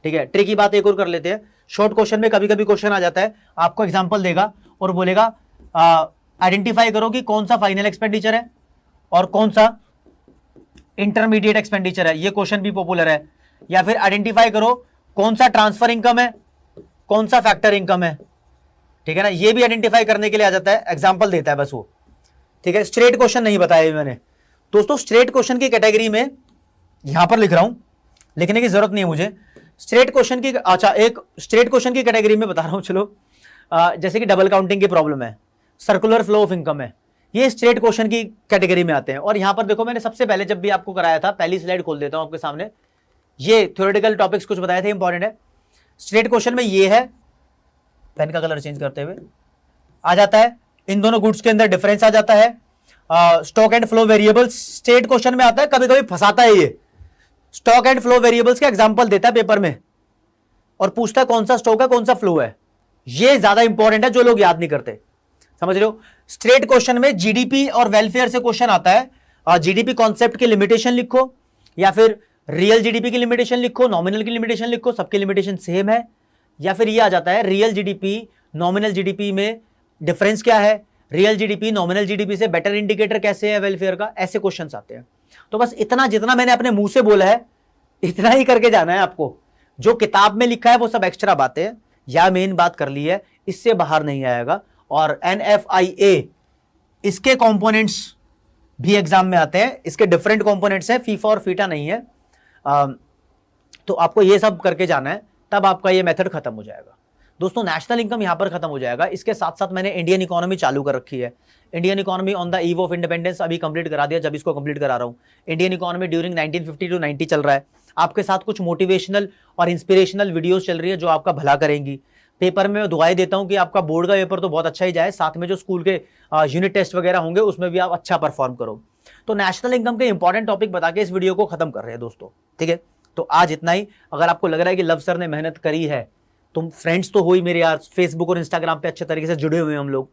ठीक है। ट्रिकी बात एक और कर लेते हैं। शॉर्ट क्वेश्चन में कभी कभी क्वेश्चन आ जाता है, आपको एग्जांपल देगा और बोलेगा आइडेंटिफाई करो कि कौन सा फाइनल एक्सपेंडिचर है और कौन सा इंटरमीडिएट एक्सपेंडिचर है, ये क्वेश्चन भी पॉपुलर है। या फिर आइडेंटिफाई करो कौन सा ट्रांसफर इनकम है, कौन सा फैक्टर इनकम है, ठीक है ना, ये भी आइडेंटिफाई करने के लिए आ जाता है, एग्जांपल देता है बस वो, ठीक है। स्ट्रेट क्वेश्चन नहीं बताया मैंने दोस्तों। स्ट्रेट क्वेश्चन की कैटेगरी में यहां पर लिख रहा हूं, लिखने की जरूरत नहीं है मुझे। स्ट्रेट क्वेश्चन की, अच्छा एक स्ट्रेट क्वेश्चन की कैटेगरी में बता रहा हूं, चलो जैसे कि डबल काउंटिंग की प्रॉब्लम है, सर्कुलर फ्लो ऑफ इनकम है, ये स्ट्रेट क्वेश्चन की कैटेगरी में आते हैं। और यहां पर देखो मैंने सबसे पहले जब भी आपको कराया था, पहली स्लाइड खोल देता हूं आपके सामने, ये थ्योरेटिकल टॉपिक्स कुछ बताए थे इंपॉर्टेंट है। स्ट्रेट क्वेश्चन में ये है, पेन का कलर चेंज करते हुए आ जाता है, इन दोनों गुड्स के अंदर डिफरेंस आ जाता है, stock and flow variables straight question में आता है, कभी कभी फंसाता है ये। स्टॉक एंड फ्लो वेरिएबल्स का एग्जांपल देता है पेपर में, और पूछता है कौन सा स्टॉक है, कौन सा फ्लो है। ये ज्यादा इंपॉर्टेंट है, जो लोग याद नहीं करते। समझ रहे हो? स्ट्रेट क्वेश्चन में जीडीपी और वेलफेयर से क्वेश्चन आता है, जीडीपी कॉन्सेप्ट की लिमिटेशन लिखो, या फिर रियल जीडीपी की लिमिटेशन लिखो, नॉमिनल की लिमिटेशन लिखो, सबकी लिमिटेशन सेम है। या फिर ये आ जाता है रियल जीडीपी नॉमिनल जीडीपी में डिफरेंस क्या है, रियल जीडीपी नॉमिनल जीडीपी से बेटर इंडिकेटर कैसे है वेलफेयर का, ऐसे क्वेश्चंस आते हैं। तो बस इतना, जितना मैंने अपने मुंह से बोला है इतना ही करके जाना है आपको। जो किताब में लिखा है वो सब एक्स्ट्रा बातें हैं, या मेन बात कर ली है, इससे बाहर नहीं आएगा। और NFIA इसके कंपोनेंट्स भी एग्जाम में आते हैं, इसके डिफरेंट कंपोनेंट्स हैं, फीफा और फीटा नहीं है। तो आपको ये सब करके जाना है, तब आपका ये मेथड खत्म हो जाएगा। दोस्तों नेशनल इनकम यहां पर खत्म हो जाएगा। इसके साथ साथ मैंने इंडियन इकोनॉमी चालू कर रखी है। Indian economy on the eve of independence अभी कंप्लीट करा दिया, जब इसको कंप्लीट करा रहा हूं। इंडियन इकोनॉमी ड्यूरिंग 1950 to 90 चल रहा है। आपके साथ कुछ मोटिवेशनल और इंस्पिरेशनल वीडियोस चल रही है जो आपका भला करेंगी। पेपर में मैं दुआएं देता हूं कि आपका बोर्ड का पेपर तो बहुत अच्छा ही जाए, साथ में जो स्कूल के यूनिट टेस्ट वगैरह होंगे उसमें भी आप अच्छा परफॉर्म करो। तो नेशनल इनकम के इंपॉर्टेंट टॉपिक बता के इस वीडियो को खत्म कर रहे हैं दोस्तों, ठीक है। तो आज इतना ही। अगर आपको लग रहा है कि लव सर ने मेहनत करी है, तुम फ्रेंड्स तो हो ही मेरे यार, फेसबुक और इंस्टाग्राम पे अच्छे तरीके से जुड़े हुए हैं हम लोग,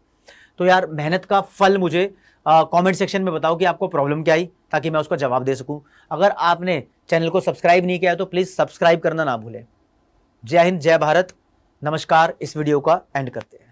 तो यार मेहनत का फल मुझे कमेंट सेक्शन में बताओ कि आपको प्रॉब्लम क्या आई, ताकि मैं उसका जवाब दे सकूं। अगर आपने चैनल को सब्सक्राइब नहीं किया है तो प्लीज़ सब्सक्राइब करना ना भूलें। जय हिंद, जय भारत, नमस्कार। इस वीडियो का एंड करते हैं।